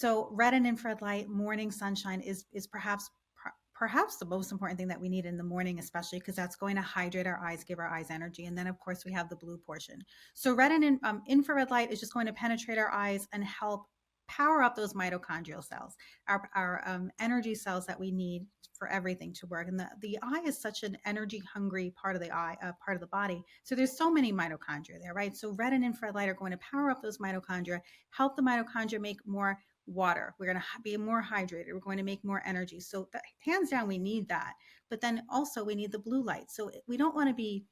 So red and infrared light, morning sunshine is perhaps the most important thing that we need in the morning, especially because that's going to hydrate our eyes, give our eyes energy. And then of course we have the blue portion. So red and infrared light is just going to penetrate our eyes and help power up those mitochondrial cells, our energy cells that we need for everything to work. And the eye is such an energy hungry part of the eye, part of the body. So there's so many mitochondria there, right? So red and infrared light are going to power up those mitochondria, help the mitochondria make more water. We're going to be more hydrated. We're going to make more energy. So hands down, we need that. But then also we need the blue light. So we don't want to be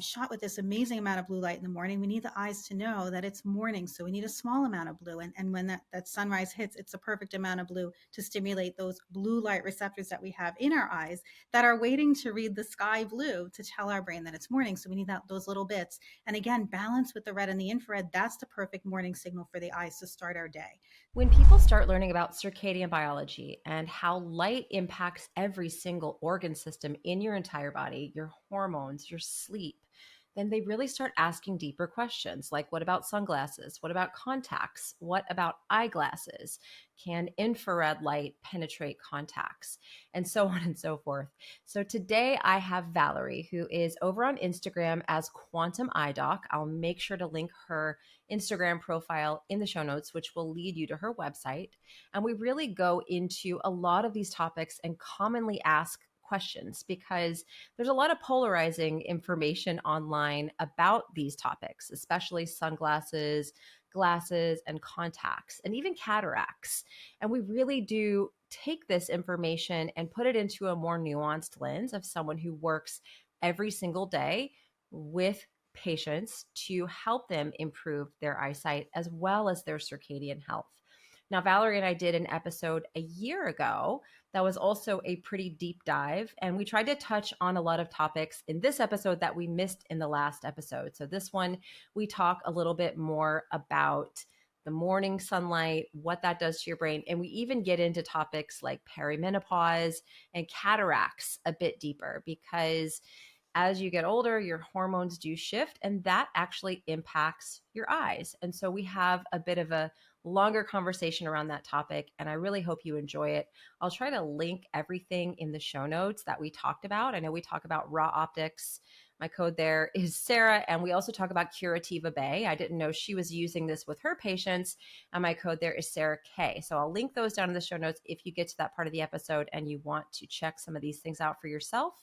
shot with this amazing amount of blue light in the morning. We need the eyes to know that it's morning. So we need a small amount of blue. And when that sunrise hits, it's a perfect amount of blue to stimulate those blue light receptors that we have in our eyes that are waiting to read the sky blue to tell our brain that it's morning. So we need those little bits. And again, balance with the red and the infrared, that's the perfect morning signal for the eyes to start our day. When people start learning about circadian biology and how light impacts every single organ system in your entire body, your hormones, your sleep, then they really start asking deeper questions like, what about sunglasses? What about contacts? What about eyeglasses? Can infrared light penetrate contacts? And so on and so forth. So today I have Valerie, who is over on Instagram as Quantum Eye Doc. I'll make sure to link her Instagram profile in the show notes, which will lead you to her website. And we really go into a lot of these topics and commonly ask questions because there's a lot of polarizing information online about these topics, especially sunglasses, glasses, and contacts, and even cataracts. And we really do take this information and put it into a more nuanced lens of someone who works every single day with patients to help them improve their eyesight as well as their circadian health. Now, Valerie and I did an episode a year ago that was also a pretty deep dive, and we tried to touch on a lot of topics in this episode that we missed in the last episode. So this one, we talk a little bit more about the morning sunlight, what that does to your brain, and we even get into topics like perimenopause and cataracts a bit deeper because as you get older, your hormones do shift, and that actually impacts your eyes. And so we have a bit of a longer conversation around that topic, and I really hope you enjoy it. I'll try to link everything in the show notes that we talked about. I know we talk about raw optics. My code there is Sarah, and we also talk about Curativa Bay. I didn't know she was using this with her patients, and my code there is Sarah K. So I'll link those down in the show notes if you get to that part of the episode and you want to check some of these things out for yourself.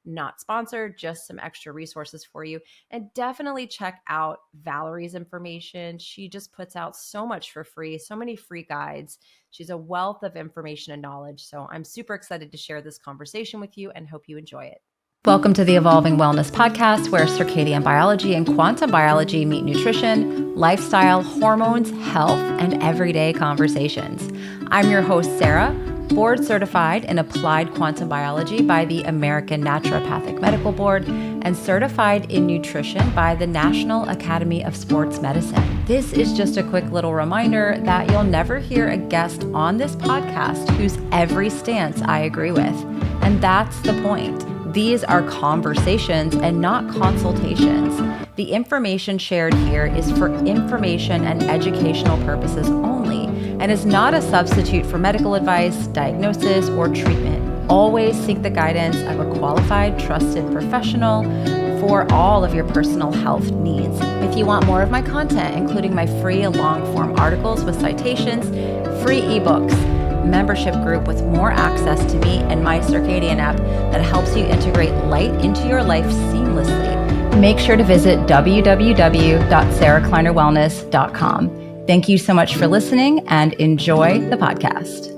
Not sponsored, just some extra resources for you. And definitely check out Valerie's information. She just puts out so much for free, so many free guides. She's a wealth of information and knowledge. So I'm super excited to share this conversation with you and hope you enjoy it. Welcome to the Evolving Wellness Podcast, where circadian biology and quantum biology meet nutrition, lifestyle, hormones, health, and everyday conversations. I'm your host, Sarah, board certified in applied quantum biology by the American Naturopathic Medical Board and certified in nutrition by the National Academy of Sports Medicine. This is just a quick little reminder that you'll never hear a guest on this podcast whose every stance I agree with. And that's the point. These are conversations and not consultations. The information shared here is for information and educational purposes only and is not a substitute for medical advice, diagnosis, or treatment. Always seek the guidance of a qualified, trusted professional for all of your personal health needs. If you want more of my content, including my free long-form articles with citations, free ebooks, membership group with more access to me and my Circadian app that helps you integrate light into your life seamlessly, make sure to visit www.sarahkleinerwellness.com. Thank you so much for listening and enjoy the podcast.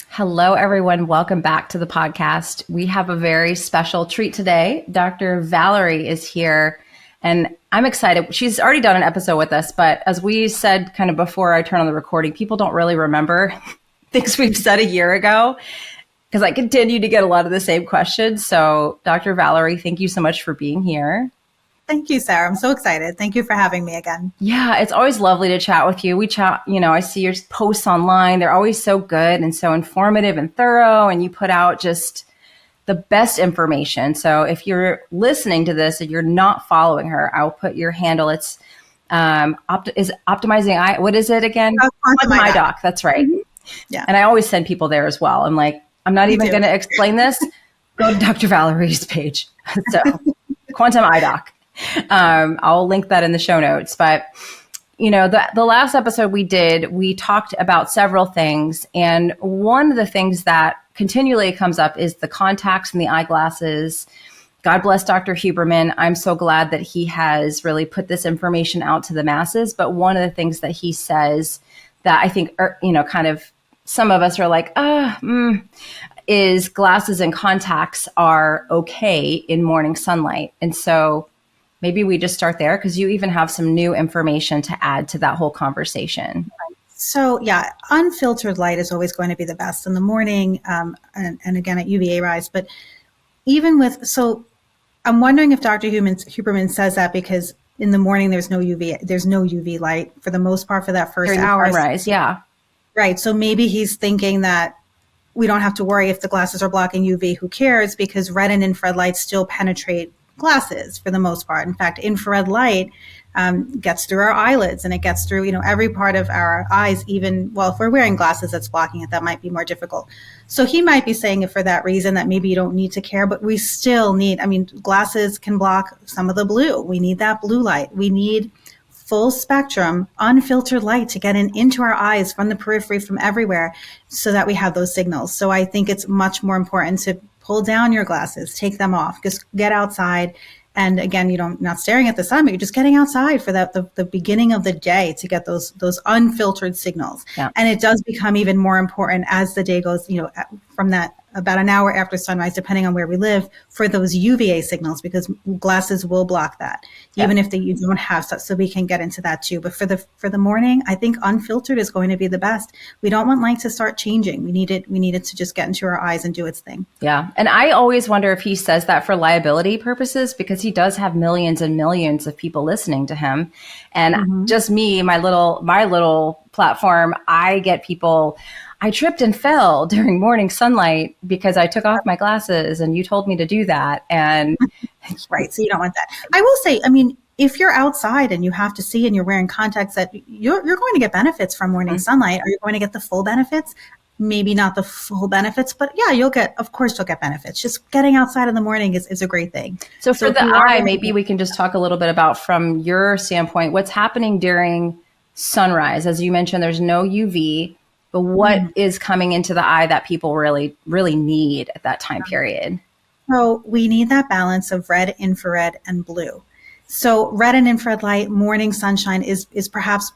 Hello, everyone. Welcome back to the podcast. We have a very special treat today. Dr. Valerie is here. And I'm excited. She's already done an episode with us, but as we said kind of before I turn on the recording, people don't really remember things we've said a year ago because I continue to get a lot of the same questions. So Dr. Valerie, thank you so much for being here. Thank you, Sarah. I'm so excited. Thank you for having me again. Yeah, it's always lovely to chat with you. We chat, I see your posts online. They're always so good and so informative and thorough, and you put out just the best information. So if you're listening to this and you're not following her, I'll put your handle. It's Is optimizing eye. What is it again? Quantum Quantum eye eye doc. doc. That's right. Yeah, And I always send people there as well. I'm like, I'm not me even too. going to explain this. Go to Dr. Valerie's page. So Quantum eye doc. I'll link that in the show notes. But the last episode we talked about several things. And one of the things that continually comes up is the contacts and the eyeglasses. God bless Dr. Huberman. I'm so glad that he has really put this information out to the masses. But one of the things that he says that I think, kind of some of us are like, is glasses and contacts are okay in morning sunlight. And so maybe we just start there because you even have some new information to add to that whole conversation. So yeah, unfiltered light is always going to be the best in the morning, and again at UVA rise. But I'm wondering if Dr. Huberman says that because in the morning there's no UV light for the most part for that first During the hour. sunrise, yeah. Right. So maybe he's thinking that we don't have to worry if the glasses are blocking UV, who cares? Because red and infrared light still penetrate glasses for the most part. In fact, infrared light gets through our eyelids and it gets through, every part of our eyes, even, if we're wearing glasses that's blocking it, that might be more difficult. So he might be saying it for that reason, that maybe you don't need to care, but we still need, glasses can block some of the blue. We need that blue light. We need full spectrum, unfiltered light to get into our eyes from the periphery, from everywhere, so that we have those signals. So I think it's much more important to pull down your glasses, take them off, just get outside. And again, not staring at the sun, but you're just getting outside for the beginning of the day to get those unfiltered signals. Yeah. And it does become even more important as the day goes, from that about an hour after sunrise, depending on where we live, for those UVA signals, because glasses will block that, even if you don't have such. So we can get into that too. But for the morning, I think unfiltered is going to be the best. We don't want light to start changing. We need it to just get into our eyes and do its thing. Yeah. And I always wonder if he says that for liability purposes, because he does have millions and millions of people listening to him. And just me, my little platform, I get people. I tripped and fell during morning sunlight because I took off my glasses and you told me to do that. And right. So you don't want that. I will say, if you're outside and you have to see and you're wearing contacts, that you're going to get benefits from morning sunlight. Are you going to get the full benefits? Maybe not the full benefits, but yeah, you'll get benefits. Just getting outside in the morning is a great thing. So for the eye, maybe we can just talk a little bit about, from your standpoint, what's happening during sunrise. As you mentioned, there's no UV. But what is coming into the eye that people really, really need at that time period? So we need that balance of red, infrared, and blue. So red and infrared light, morning sunshine is perhaps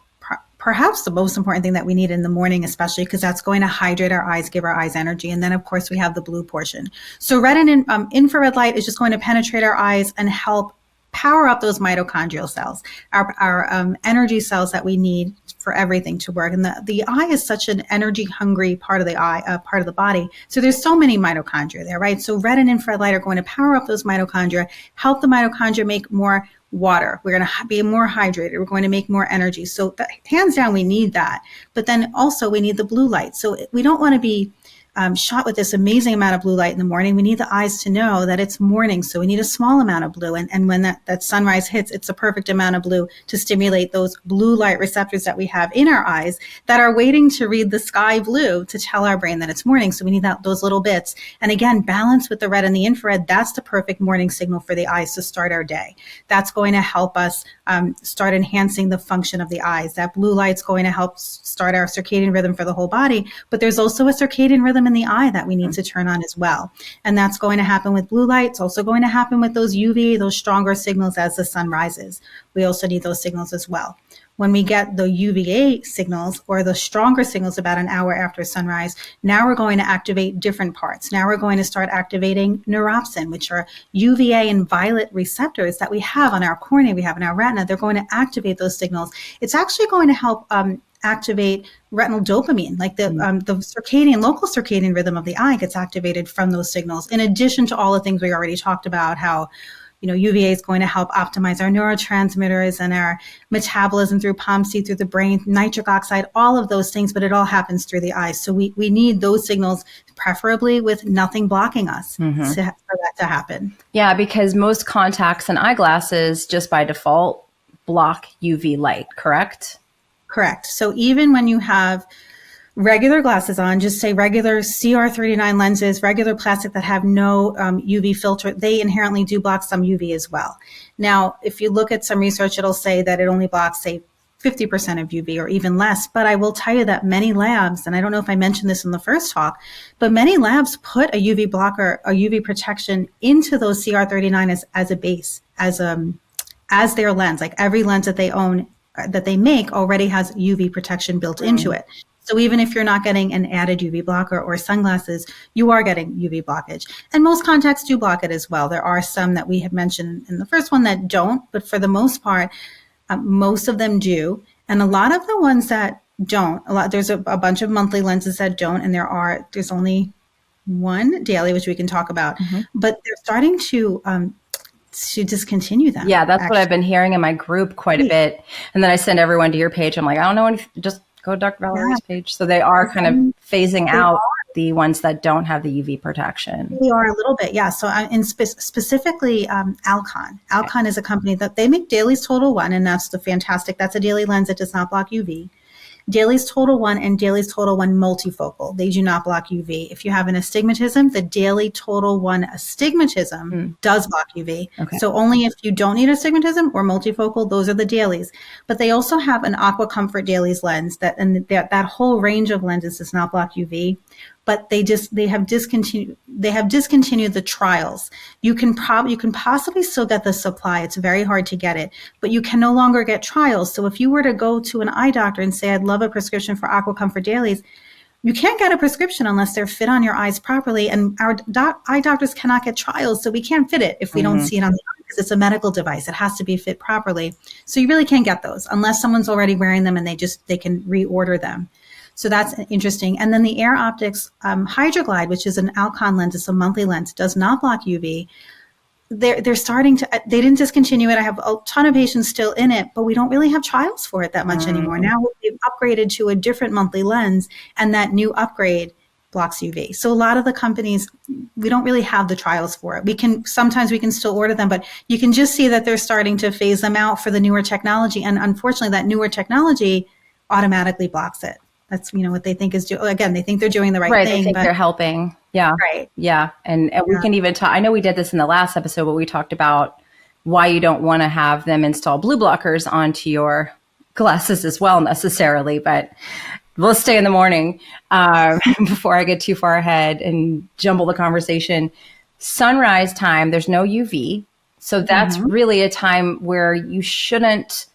the most important thing that we need in the morning, especially because that's going to hydrate our eyes, give our eyes energy. And then, of course, we have the blue portion. So red and infrared light is just going to penetrate our eyes and help power up those mitochondrial cells, our energy cells that we need for everything to work. And the eye is such an energy hungry part of the eye, part of the body. So there's so many mitochondria there, right? So red and infrared light are going to power up those mitochondria, help the mitochondria make more water. We're going to be more hydrated. We're going to make more energy. So hands down, we need that. But then also we need the blue light. So we don't want to be shot with this amazing amount of blue light in the morning. We need the eyes to know that it's morning. So we need a small amount of blue. And when that sunrise hits, it's a perfect amount of blue to stimulate those blue light receptors that we have in our eyes that are waiting to read the sky blue to tell our brain that it's morning. So we need those little bits. And again, balance with the red and the infrared, that's the perfect morning signal for the eyes to start our day. That's going to help us start enhancing the function of the eyes. That blue light's going to help start our circadian rhythm for the whole body. But there's also a circadian rhythm in the eye that we need to turn on as well. And that's going to happen with blue light. It's also going to happen with those UV, those stronger signals as the sun rises. We also need those signals as well. When we get the UVA signals or the stronger signals about an hour after sunrise, now we're going to activate different parts. Now we're going to start activating neuropsin, which are UVA and violet receptors that we have on our cornea, we have in our retina. They're going to activate those signals. It's actually going to help activate retinal dopamine, like the local circadian rhythm of the eye gets activated from those signals. In addition to all the things we already talked about, how UVA is going to help optimize our neurotransmitters and our metabolism through POMC, through the brain, nitric oxide, all of those things, but it all happens through the eyes. So we need those signals, preferably with nothing blocking us for that to happen. Yeah, because most contacts and eyeglasses, just by default, block UV light, correct? Correct. So even when you have regular glasses on, just say regular CR39 lenses, regular plastic that have no UV filter, they inherently do block some UV as well. Now, if you look at some research, it'll say that it only blocks, say, 50% of UV or even less. But I will tell you that many labs, and I don't know if I mentioned this in the first talk, but many labs put a UV blocker, a UV protection into those CR39 as a base, as their lens. Like every lens that they own, that they make already has UV protection built into it. So even if you're not getting an added UV blocker or sunglasses, you are getting UV blockage. And most contacts do block it as well. There are some that we had mentioned in the first one that don't, but for the most part, most of them do. And a lot of the ones that don't, there's a bunch of monthly lenses that don't, and there's only one daily, which we can talk about, but they're starting to discontinue them. Yeah, that's what I've been hearing in my group quite a bit. And then I send everyone to your page. I'm like, I don't know, just go to Dr. Valerie's page. So they are kind of phasing out the ones that don't have the UV protection. They are a little bit, yeah. So specifically Alcon. Alcon is a company that they make Dailies Total One, and that's a daily lens that does not block UV. Dailies Total One and Dailies Total One multifocal. They do not block UV. If you have an astigmatism, the Daily Total One astigmatism does block UV. Okay. So only if you don't need astigmatism or multifocal, those are the dailies. But they also have an Aqua Comfort Dailies lens that whole range of lenses does not block UV. But they have discontinued the trials. You can possibly still get the supply. It's very hard to get it, but you can no longer get trials. So if you were to go to an eye doctor and say, I'd love a prescription for Aqua Comfort Dailies, you can't get a prescription unless they're fit on your eyes properly. And our eye doctors cannot get trials, so we can't fit it if we don't see it on the eye, because it's a medical device. It has to be fit properly. So you really can't get those unless someone's already wearing them and they can reorder them. So that's interesting. And then the Air Optics Hydroglide, which is an Alcon lens, it's a monthly lens, does not block UV. They're starting to, they didn't discontinue it. I have a ton of patients still in it, but we don't really have trials for it that much anymore. Now they've upgraded to a different monthly lens, and that new upgrade blocks UV. So a lot of the companies, we don't really have the trials for it. Sometimes we can still order them, but you can just see that they're starting to phase them out for the newer technology. And unfortunately, that newer technology automatically blocks it. That's, what they think is again, they think they're doing the right thing. They think they're helping. Yeah. Right. Yeah. And we can even talk, I know we did this in the last episode, but we talked about why you don't want to have them install blue blockers onto your glasses as well necessarily, but let's stay in the morning before I get too far ahead and jumble the conversation. Sunrise time, there's no UV. So that's really a time where you shouldn't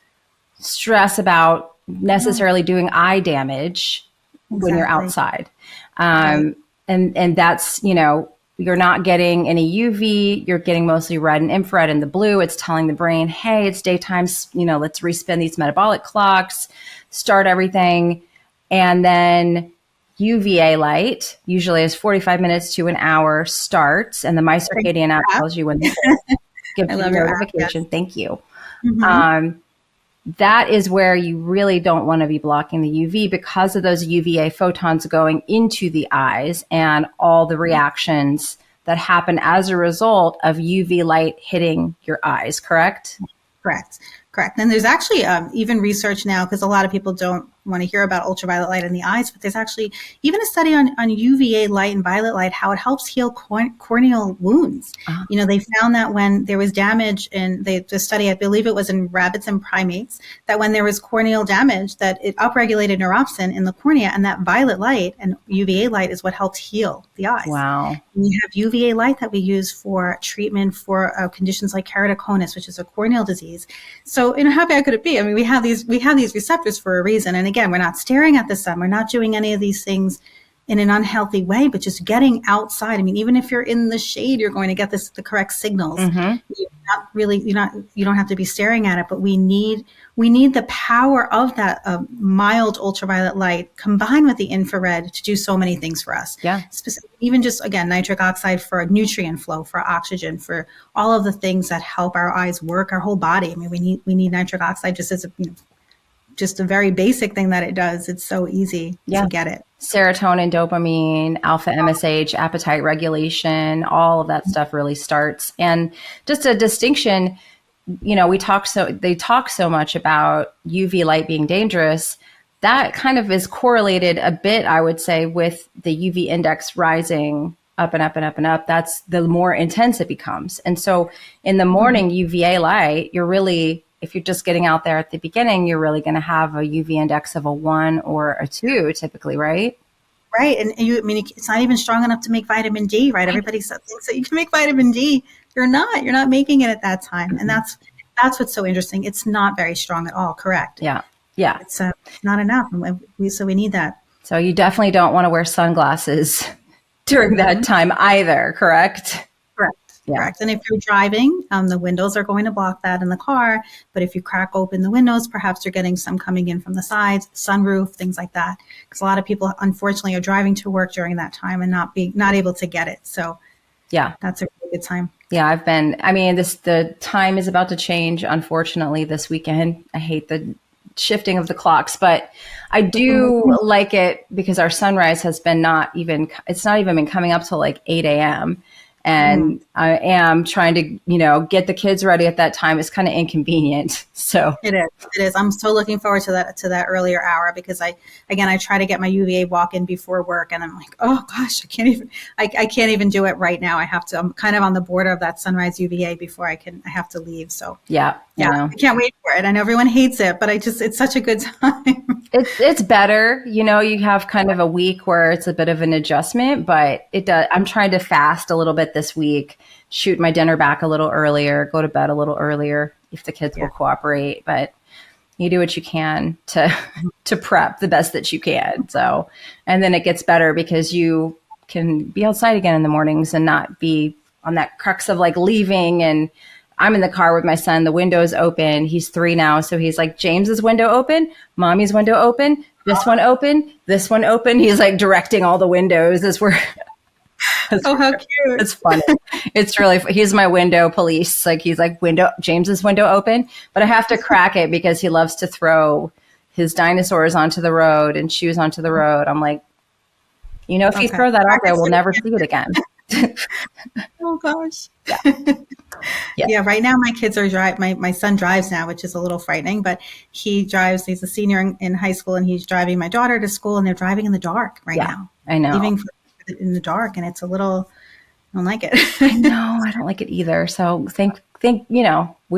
stress about necessarily doing eye damage when you're outside. And that's, you're not getting any UV, you're getting mostly red and infrared and the blue. It's telling the brain, hey, it's daytime, let's respin these metabolic clocks, start everything. And then UVA light usually is 45 minutes to an hour starts. And the My Circadian app tells you when to give you a notification. Thank you. That is where you really don't want to be blocking the UV because of those UVA photons going into the eyes and all the reactions that happen as a result of UV light hitting your eyes, correct? Correct. And there's actually even research now, because a lot of people don't want to hear about ultraviolet light in the eyes, but there's actually even a study on UVA light and violet light, how it helps heal corneal wounds. They found that when there was damage in the study, I believe it was in rabbits and primates, that when there was corneal damage, that it upregulated neuropsin in the cornea, and that violet light and UVA light is what helps heal the eyes. Wow. And you have UVA light that we use for treatment for conditions like keratoconus, which is a corneal disease. So, how bad could it be? I mean, we have these receptors for a reason. And again, we're not staring at the sun. We're not doing any of these things in an unhealthy way, but just getting outside. I mean, even if you're in the shade, you're going to get the correct signals. You don't have to be staring at it, but we need the power of that mild ultraviolet light combined with the infrared to do so many things for us. Yeah. Even just, again, nitric oxide for nutrient flow, for oxygen, for all of the things that help our eyes work, our whole body. I mean, we need nitric oxide just as just a very basic thing that it does. It's so easy to get it. Serotonin, dopamine, alpha MSH, appetite regulation, all of that stuff really starts. And just a distinction, they talk so much about UV light being dangerous. That kind of is correlated a bit, I would say, with the UV index rising up and up and up and up. That's the more intense it becomes. And so in the morning UVA light, if you're just getting out there at the beginning, you're really going to have a UV index of a 1 or a 2 typically, right? Right. And it's not even strong enough to make vitamin D, right? Everybody thinks that you can make vitamin D. You're not making it at that time. And that's what's so interesting. It's not very strong at all. Correct. Yeah. Yeah. It's not enough. So we need that. So you definitely don't want to wear sunglasses during that time either. Correct. Yeah. Correct. And if you're driving, the windows are going to block that in the car. But if you crack open the windows, perhaps you're getting some coming in from the sides, sunroof, things like that. Because a lot of people, unfortunately, are driving to work during that time and not able to get it. So yeah, that's a really good time. Yeah, the time is about to change, unfortunately, this weekend. I hate the shifting of the clocks, but I do like it because our sunrise has been it's not even been coming up till like 8 a.m. And I am trying to, get the kids ready at that time. It's kind of inconvenient. So it is. I'm so looking forward to that earlier hour because I try to get my UVA walk in before work and I'm like, oh gosh, I can't even do it right now. I'm kind of on the border of that sunrise UVA before I have to leave. So yeah, I can't wait for it. I know everyone hates it, but it's such a good time. It's better. You have kind of a week where it's a bit of an adjustment, but I'm trying to fast a little bit this week, shoot my dinner back a little earlier, go to bed a little earlier if the kids will cooperate, but you do what you can to prep the best that you can. So, and then it gets better because you can be outside again in the mornings and not be on that crux of like leaving. And I'm in the car with my son, the window's open. He's 3 now. So he's like, James's window open, mommy's window open, this one open, this one open. He's like directing all the windows as we're oh, how cute. It's funny. It's really, he's my window police. Like he's like James's window open, but I have to crack it because he loves to throw his dinosaurs onto the road and shoes onto the road. I'm like, if you throw that out there, we'll never see it again. Oh gosh. Yeah. Right now my kids are my son drives now, which is a little frightening, but he's a senior in high school and he's driving my daughter to school and they're driving in the dark now. I know. Leaving in the dark and it's a little, I don't like it. I know. I don't like it either. So think, we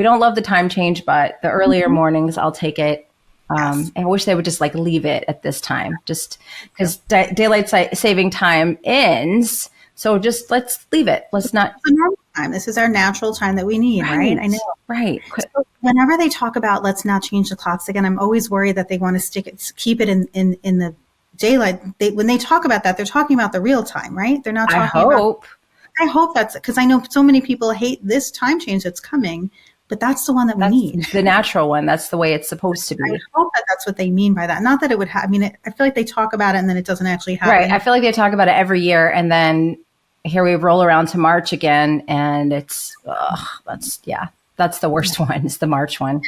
don't love the time change, but the earlier mornings, I'll take it. I wish they would just like leave it at this time, just because daylight saving time ends. So just let's leave it. Let's not. It's a normal time. This is our natural time that we need, right? I know. Right. So whenever they talk about let's not change the clocks again, I'm always worried that they want to keep it in the daylight. When they talk about that, they're talking about the real time, right? They're not talking about. I hope that's because I know so many people hate this time change that's coming, but that's the one that we need. The natural one. That's the way it's supposed to be. I hope that's what they mean by that. Not that it would have. I mean, I feel like they talk about it and then it doesn't actually happen. Right. I feel like they talk about it every year, and then here we roll around to March again, and it's that's the worst one. It's the March one.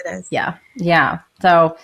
It is. Yeah. So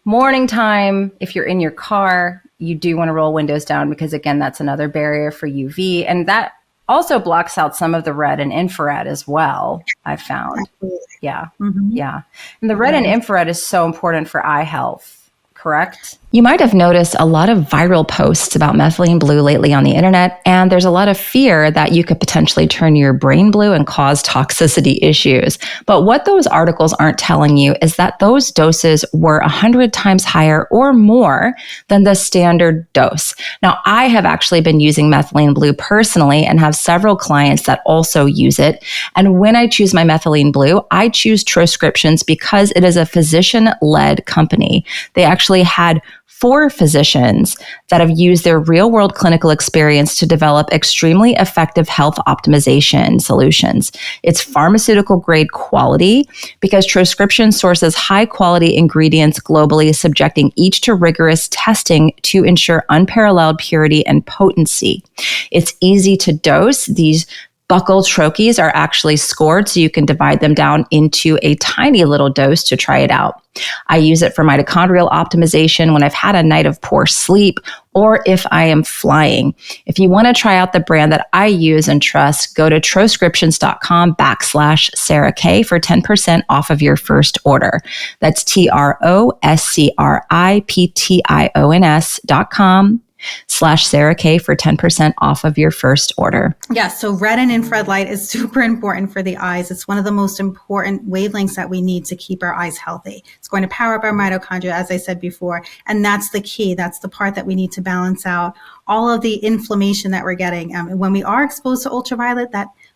morning time, if you're in your car, you do want to roll windows down because again, that's another barrier for UV, and that also blocks out some of the red and infrared as well, I've found. Absolutely. Yeah. Mm-hmm. Yeah. And the red and infrared is so important for eye health, correct? You might have noticed a lot of viral posts about methylene blue lately on the internet, and there's a lot of fear that you could potentially turn your brain blue and cause toxicity issues. But what those articles aren't telling you is that those doses were 100 times higher or more than the standard dose. Now, I have actually been using methylene blue personally and have several clients that also use it. And when I choose my methylene blue, I choose Transcriptions because it is a physician-led company. They actually had 4 physicians that have used their real-world clinical experience to develop extremely effective health optimization solutions. It's pharmaceutical-grade quality because Transcription sources high-quality ingredients globally, subjecting each to rigorous testing to ensure unparalleled purity and potency. It's easy to dose. These buccal troches are actually scored, so you can divide them down into a tiny little dose to try it out. I use it for mitochondrial optimization when I've had a night of poor sleep or if I am flying. If you want to try out the brand that I use and trust, go to troscriptions.com/Sarah K for 10% off of your first order. That's TROSCRIPTIONS.com/Sarah K for 10% off of your first order. Yes, so red and infrared light is super important for the eyes. It's one of the most important wavelengths that we need to keep our eyes healthy. It's going to power up our mitochondria, as I said before, and that's the key. That's the part that we need to balance out all of the inflammation that we're getting. When we are exposed to ultraviolet,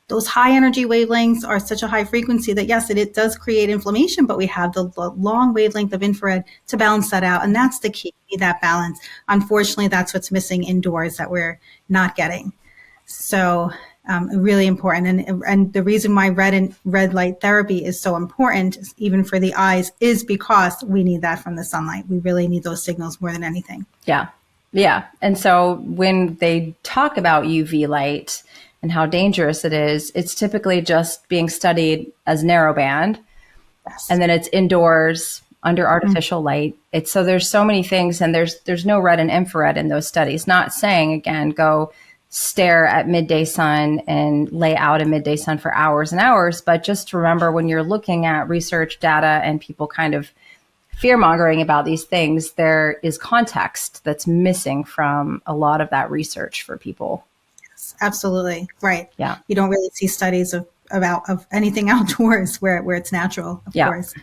those high energy wavelengths are such a high frequency that yes, it does create inflammation, but we have the long wavelength of infrared to balance that out. And that's the key, that balance. Unfortunately, that's what's missing indoors that we're not getting. So really important. And the reason why red light therapy is so important, even for the eyes, is because we need that from the sunlight. We really need those signals more than anything. Yeah. Yeah. And so when they talk about UV light and how dangerous it is, it's typically just being studied as narrowband. Yes. And then it's indoors under artificial light. So there's so many things, and there's no red and infrared in those studies. Not saying, again, go stare at midday sun and lay out in midday sun for hours and hours, but just remember, when you're looking at research data and people kind of fear mongering about these things, there is context that's missing from a lot of that research for people. Yes, absolutely. Right. Yeah. You don't really see studies of anything outdoors where it's natural, of course.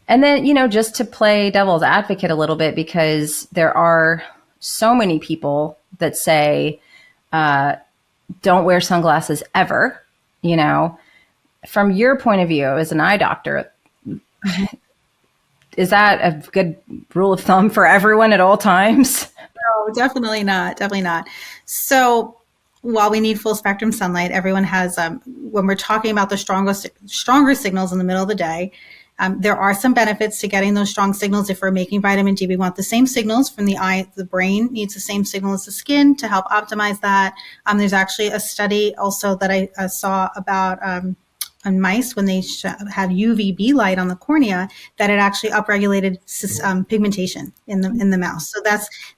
And then, just to play devil's advocate a little bit, because there are so many people that say, don't wear sunglasses ever, from your point of view as an eye doctor, is that a good rule of thumb for everyone at all times? No, definitely not. Definitely not. So while we need full spectrum sunlight, everyone has, when we're talking about the stronger signals in the middle of the day, there are some benefits to getting those strong signals. If we're making vitamin D, we want the same signals from the eye. The brain needs the same signal as the skin to help optimize that. There's actually a study also that I saw about on mice when they have UVB light on the cornea, that it actually upregulated pigmentation in the mouse. So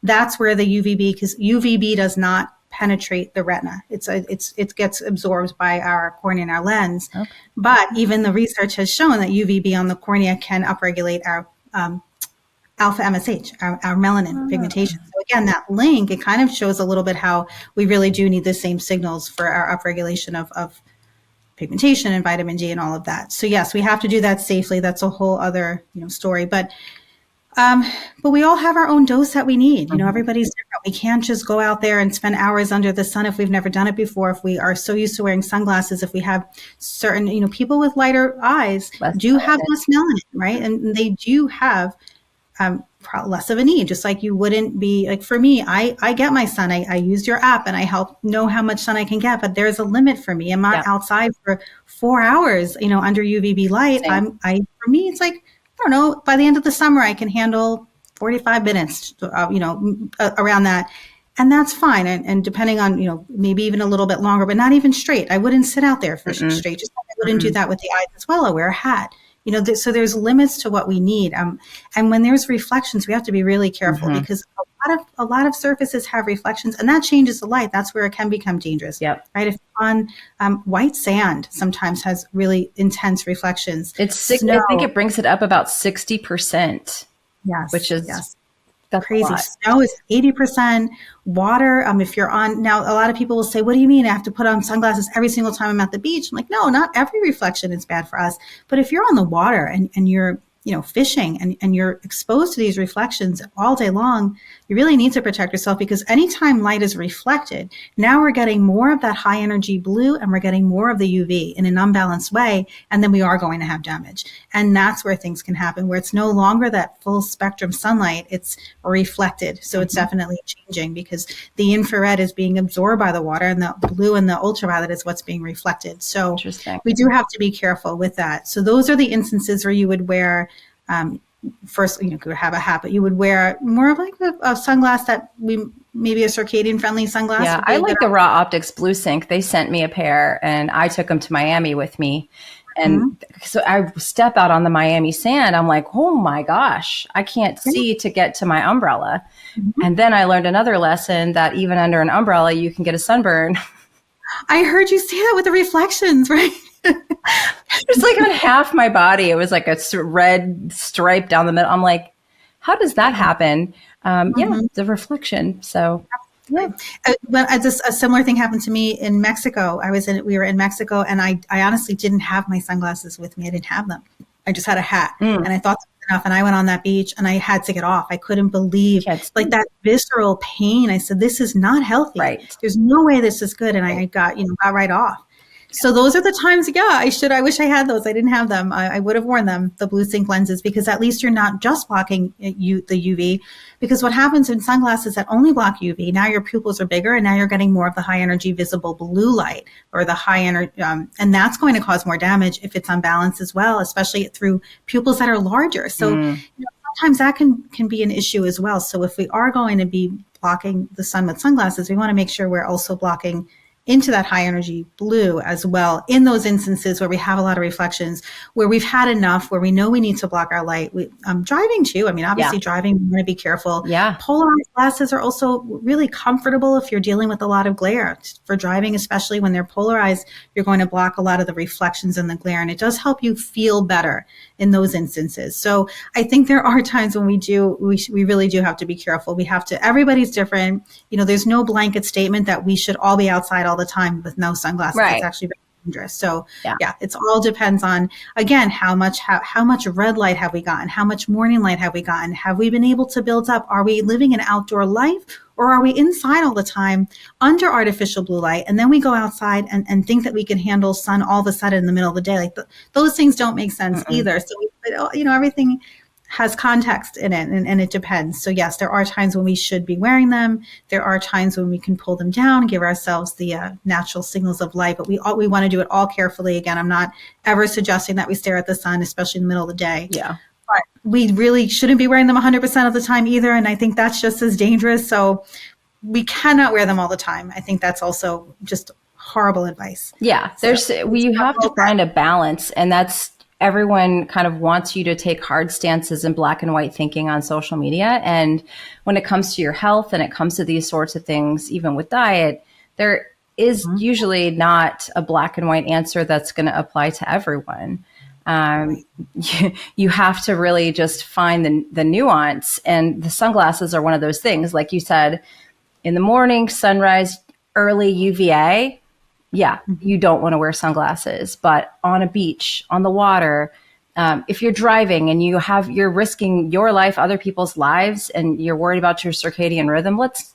that's where the UVB, because UVB does not penetrate the retina. It gets absorbed by our cornea and our lens. Okay. But even the research has shown that UVB on the cornea can upregulate our alpha MSH, our melanin pigmentation. So again, that link, it kind of shows a little bit how we really do need the same signals for our upregulation of pigmentation and vitamin D and all of that. So yes, we have to do that safely. That's a whole other story. But we all have our own dose that we need. Everybody's different. We can't just go out there and spend hours under the sun if we've never done it before. If we are so used to wearing sunglasses, if we have certain, people with lighter eyes do have less melanin, right? And they do have less of a need, just like you wouldn't be, like for me, I get my sun. I use your app and I help know how much sun I can get, but there's a limit for me. I'm not outside for 4 hours, under UVB light. For me, it's like, I don't know, by the end of the summer, I can handle 45 minutes, around that. And that's fine. And depending on, maybe even a little bit longer, but not even straight. I wouldn't sit out there for straight. Just like I wouldn't do that with the eyes as well. I wear a hat, so there's limits to what we need. And when there's reflections, we have to be really careful because a lot of surfaces have reflections, and that changes the light. That's where it can become dangerous. Yep. Right. If on white sand sometimes has really intense reflections. It's I think it brings it up about 60%. Yes. Which is that's crazy. Snow is 80%. Water. If you're on now, a lot of people will say, "What do you mean I have to put on sunglasses every single time I'm at the beach?" I'm like, no, not every reflection is bad for us. But if you're on the water and you're fishing and you're exposed to these reflections all day long, you really need to protect yourself, because anytime light is reflected, now we're getting more of that high energy blue and we're getting more of the UV in an unbalanced way. And then we are going to have damage. And that's where things can happen, where it's no longer that full spectrum sunlight, it's reflected. So it's definitely changing, because the infrared is being absorbed by the water and the blue and the ultraviolet is what's being reflected. So we do have to be careful with that. So those are the instances where you would wear first, could have a hat, but you would wear more of like a sunglass that maybe a circadian friendly sunglass Yeah, would be I a good like the Raw Optics Blue Sync. They sent me a pair and I took them to Miami with me. And option. so I step out on the Miami sand. I'm like, oh my gosh, I can't Mhm. see to get to my umbrella. Mhm. And then I learned another lesson that even under an umbrella, you can get a sunburn. I heard you say that with the reflections, right? It's like on half my body, it was like a red stripe down the middle. I'm like, how does that happen? Yeah, Mhm. the reflection. So, yeah. Well, just a similar thing happened to me in Mexico. We were in Mexico, and I honestly didn't have my sunglasses with me. I didn't have them. I just had a hat, Mm, and I thought that was enough. And I went on that beach, and I had to get off. I couldn't believe can't like see. that visceral pain. I said, "This is not healthy. Right. There's no way this is good." And I got right off. So those are the times, yeah, I wish I had those. I didn't have them. I would have worn them, the blue sync lenses, because at least you're not just blocking the UV. Because what happens in sunglasses that only block UV, now your pupils are bigger and now you're getting more of the high energy visible blue light or the high energy, and that's going to cause more damage if it's unbalanced as well, especially through pupils that are larger. So Mm, sometimes that can be an issue as well. So if we are going to be blocking the sun with sunglasses, we want to make sure we're also blocking into that high energy blue as well in those instances where we have a lot of reflections, where we've had enough, where we know we need to block our light. Driving too. I mean, yeah. obviously driving, we want to be careful. Yeah. Polarized glasses are also really comfortable if you're dealing with a lot of glare. For driving, especially when they're polarized, you're going to block a lot of the reflections and the glare, and it does help you feel better in those instances. So I think there are times when we really do have to be careful. We have to, everybody's different. There's no blanket statement that we should all be outside all the time with no sunglasses. It's Right. actually very dangerous. So Yeah. yeah, it's all depends on, again, how much red light have we gotten? How much morning light have we gotten? Have we been able to build up? Are we living an outdoor life, or are we inside all the time under artificial blue light? And then we go outside and think that we can handle sun all of a sudden in the middle of the day. Like those things don't make sense Mm-mm. either. So, everything has context in it, and it depends. So yes, there are times when we should be wearing them. There are times when we can pull them down, give ourselves the natural signals of light, but we want to do it all carefully. Again, I'm not ever suggesting that we stare at the sun, especially in the middle of the day. Yeah. But we really shouldn't be wearing them 100% of the time either, and I think that's just as dangerous. So we cannot wear them all the time. I think that's also just horrible advice. Yeah. So You have to find a balance, and that's everyone kind of wants you to take hard stances in black and white thinking on social media. And when it comes to your health and it comes to these sorts of things, even with diet, there is Mhm. usually not a black and white answer that's going to apply to everyone. Um, you have to really just find the nuance, and the sunglasses are one of those things. Like you said, in the morning, sunrise, early UVA, yeah, you don't want to wear sunglasses. But on a beach, on the water, if you're driving and you're risking your life, other people's lives, and you're worried about your circadian rhythm, let's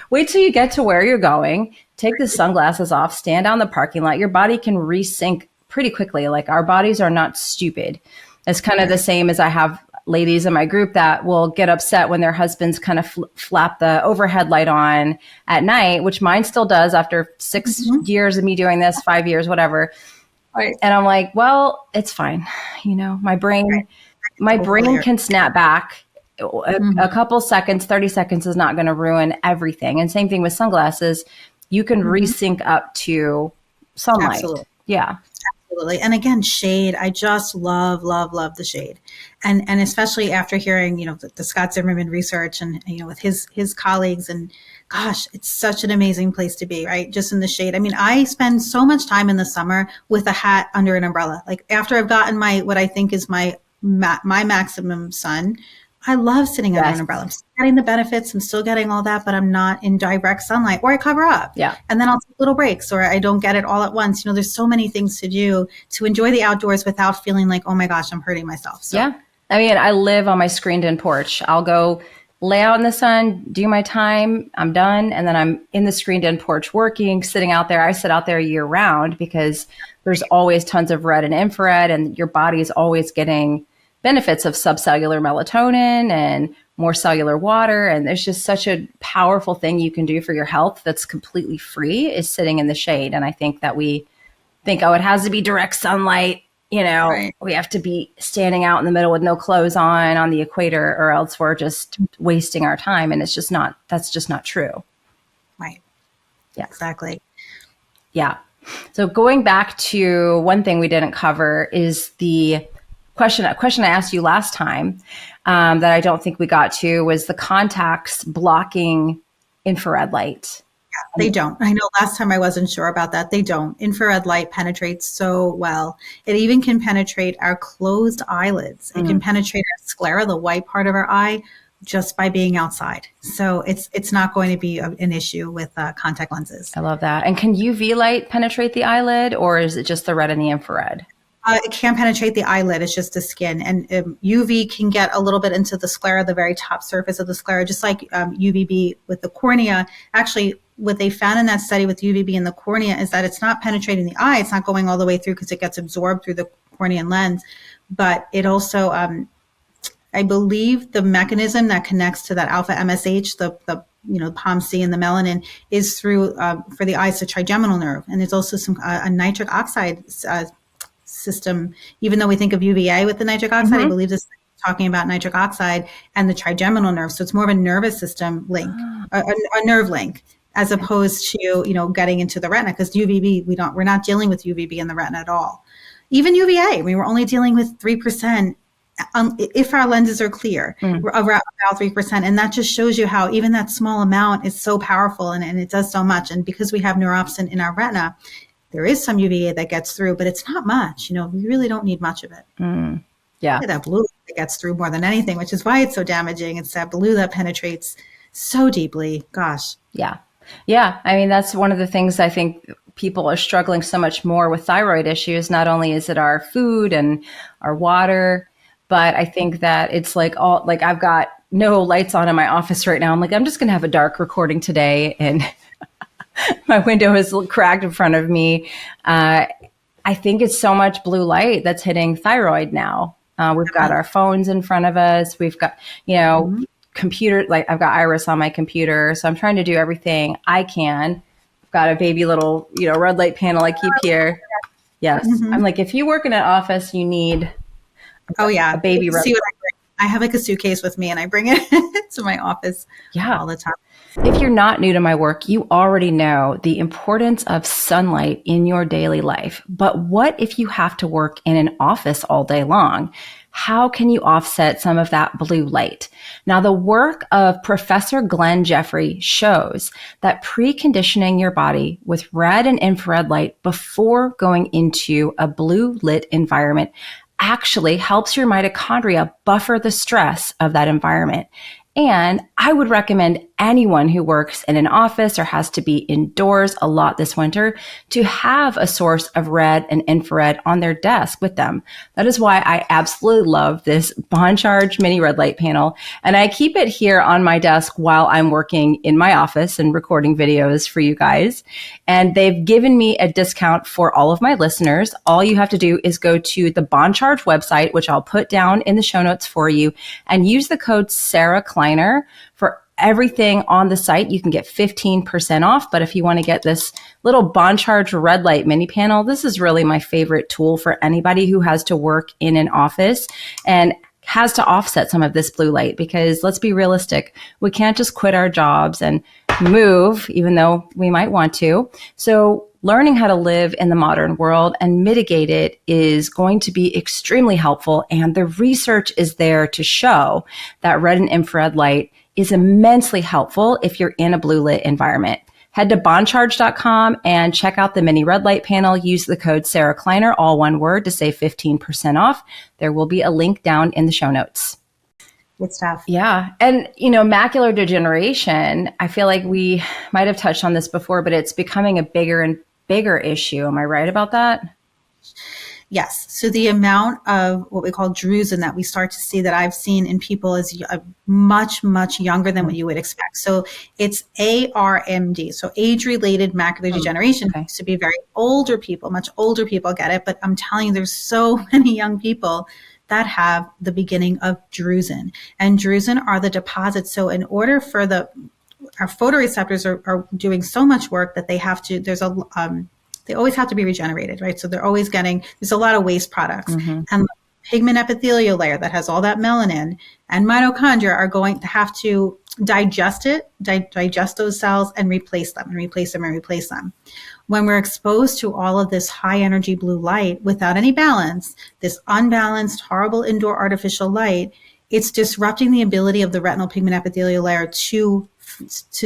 wait till you get to where you're going, take the sunglasses off, stand out in the parking lot. Your body can resync pretty quickly. Like, our bodies are not stupid. It's kind of the same as I have ladies in my group that will get upset when their husbands kind of flap the overhead light on at night, which mine still does after 6 years of me doing this, 5 years, whatever. Right. And I'm like, well, it's fine. My brain can snap back. A couple seconds, 30 seconds is not going to ruin everything. And same thing with sunglasses. You can resync up to sunlight. Absolutely. Yeah. Absolutely. And again, shade. I just love, love, love the shade. And especially after hearing, the Scott Zimmerman research and, with his colleagues, and gosh, it's such an amazing place to be, right? Just in the shade. I mean, I spend so much time in the summer with a hat under an umbrella. Like after I've gotten what I think is my maximum sun, I love sitting under an umbrella. I'm still getting the benefits. I'm still getting all that, but I'm not in direct sunlight, or I cover up. Yeah. And then I'll take little breaks, or I don't get it all at once. There's so many things to do to enjoy the outdoors without feeling like, oh my gosh, I'm hurting myself. So. Yeah. I mean, I live on my screened-in porch. I'll go lay out in the sun, do my time, I'm done, and then I'm in the screened-in porch working, sitting out there. I sit out there year round because there's always tons of red and infrared, and your body is always getting benefits of subcellular melatonin and more cellular water. And there's just such a powerful thing you can do for your health that's completely free, is sitting in the shade. And I think that we think, oh, it has to be direct sunlight. Right. we have to be standing out in the middle with no clothes on the equator, or else we're just wasting our time. And that's just not true. Right. Yeah. Exactly. Yeah. So going back to one thing we didn't cover is a question I asked you last time, that I don't think we got to, was the contacts blocking infrared light. They don't. I know last time I wasn't sure about that. They don't. Infrared light penetrates so well. It even can penetrate our closed eyelids. It can penetrate our sclera, the white part of our eye, just by being outside. So it's not going to be an issue with contact lenses. I love that. And can UV light penetrate the eyelid, or is it just the red and the infrared? It can penetrate the eyelid. It's just the skin. And UV can get a little bit into the sclera, the very top surface of the sclera, just like UVB with the cornea. Actually, what they found in that study with UVB in the cornea is that it's not penetrating the eye. It's not going all the way through because it gets absorbed through the cornean lens. But it also, I believe the mechanism that connects to that alpha MSH, the POMC and the melanin, is through, for the eyes, the trigeminal nerve. And there's also a nitric oxide system. Even though we think of UVA with the nitric oxide, I believe this is talking about nitric oxide and the trigeminal nerve. So it's more of a nervous system link, a nerve link, as opposed to, getting into the retina, because UVB, we're not dealing with UVB in the retina at all. Even UVA, we're only dealing with 3%. If our lenses are clear, we're around about 3%. And that just shows you how even that small amount is so powerful, and it does so much. And because we have neuropsin in our retina, there is some UVA that gets through, but it's not much. We really don't need much of it. Yeah. That blue that gets through more than anything, which is why it's so damaging. It's that blue that penetrates so deeply. Gosh. Yeah. Yeah. I mean, that's one of the things I think people are struggling so much more with thyroid issues. Not only is it our food and our water, but I think that it's I've got no lights on in my office right now. I'm like, I'm just going to have a dark recording today. And my window is cracked in front of me. I think it's so much blue light that's hitting thyroid now. We've got our phones in front of us. We've got, computer, I've got Iris on my computer. So I'm trying to do everything I can. I've got a baby little, red light panel I keep here. Yes. I'm like, if you work in an office, you need a baby red light. I have a suitcase with me and I bring it to my office all the time. If you're not new to my work, you already know the importance of sunlight in your daily life. But what if you have to work in an office all day long? How can you offset some of that blue light? Now, the work of Professor Glenn Jeffrey shows that preconditioning your body with red and infrared light before going into a blue lit environment actually helps your mitochondria buffer the stress of that environment. And I would recommend anyone who works in an office or has to be indoors a lot this winter to have a source of red and infrared on their desk with them. That is why I absolutely love this Bond Charge mini red light panel. And I keep it here on my desk while I'm working in my office and recording videos for you guys. And they've given me a discount for all of my listeners. All you have to do is go to the Bond Charge website, which I'll put down in the show notes for you, and use the code Sarah Kleiner for everything on the site. You can get 15% off. But if you want to get this little Bond Charge red light mini panel, this is really my favorite tool for anybody who has to work in an office and has to offset some of this blue light, because let's be realistic. We can't just quit our jobs and move, even though we might want to. So learning how to live in the modern world and mitigate it is going to be extremely helpful. And the research is there to show that red and infrared light is immensely helpful if you're in a blue lit environment. Head to bondcharge.com and check out the mini red light panel. Use the code Sarah Kleiner, all one word, to save 15% off. There will be a link down in the show notes. Good stuff. Yeah. And, macular degeneration, I feel like we might have touched on this before, but it's becoming a bigger and bigger issue. Am I right about that? Yes. So the amount of what we call Drusen that we start to see, that I've seen in people, is much, much younger than what you would expect. So it's ARMD, so age-related macular degeneration. Okay. Used to be very older people, much older people get it. But I'm telling you, there's so many young people that have the beginning of Drusen. And Drusen are the deposits. So in order for our photoreceptors are doing so much work that they have to, there's they always have to be regenerated, right? So they're always getting, there's a lot of waste products. Mm-hmm. And the pigment epithelial layer that has all that melanin and mitochondria are going to have to digest it, digest those cells and replace them and replace them and replace them. When we're exposed to all of this high energy blue light without any balance, this unbalanced, horrible indoor artificial light, it's disrupting the ability of the retinal pigment epithelial layer to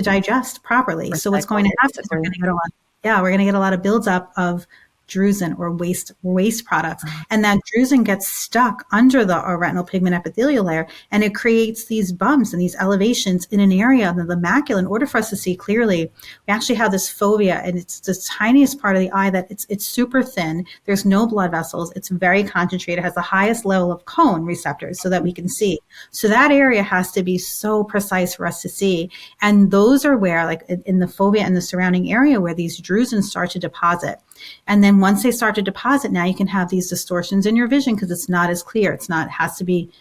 digest properly. So what's going to happen is we're going to get a lot of buildup of Drusen or waste products. And that Drusen gets stuck under the retinal pigment epithelial layer, and it creates these bumps and these elevations in an area of the macula. In order for us to see clearly, we actually have this fovea, and it's the tiniest part of the eye that it's super thin. There's no blood vessels. It's very concentrated. It has the highest level of cone receptors so that we can see. So that area has to be so precise for us to see. And those are where, like in the fovea and the surrounding area, where these Drusen start to deposit. And then once they start to deposit, now you can have these distortions in your vision because it's not as clear. It's not, has to be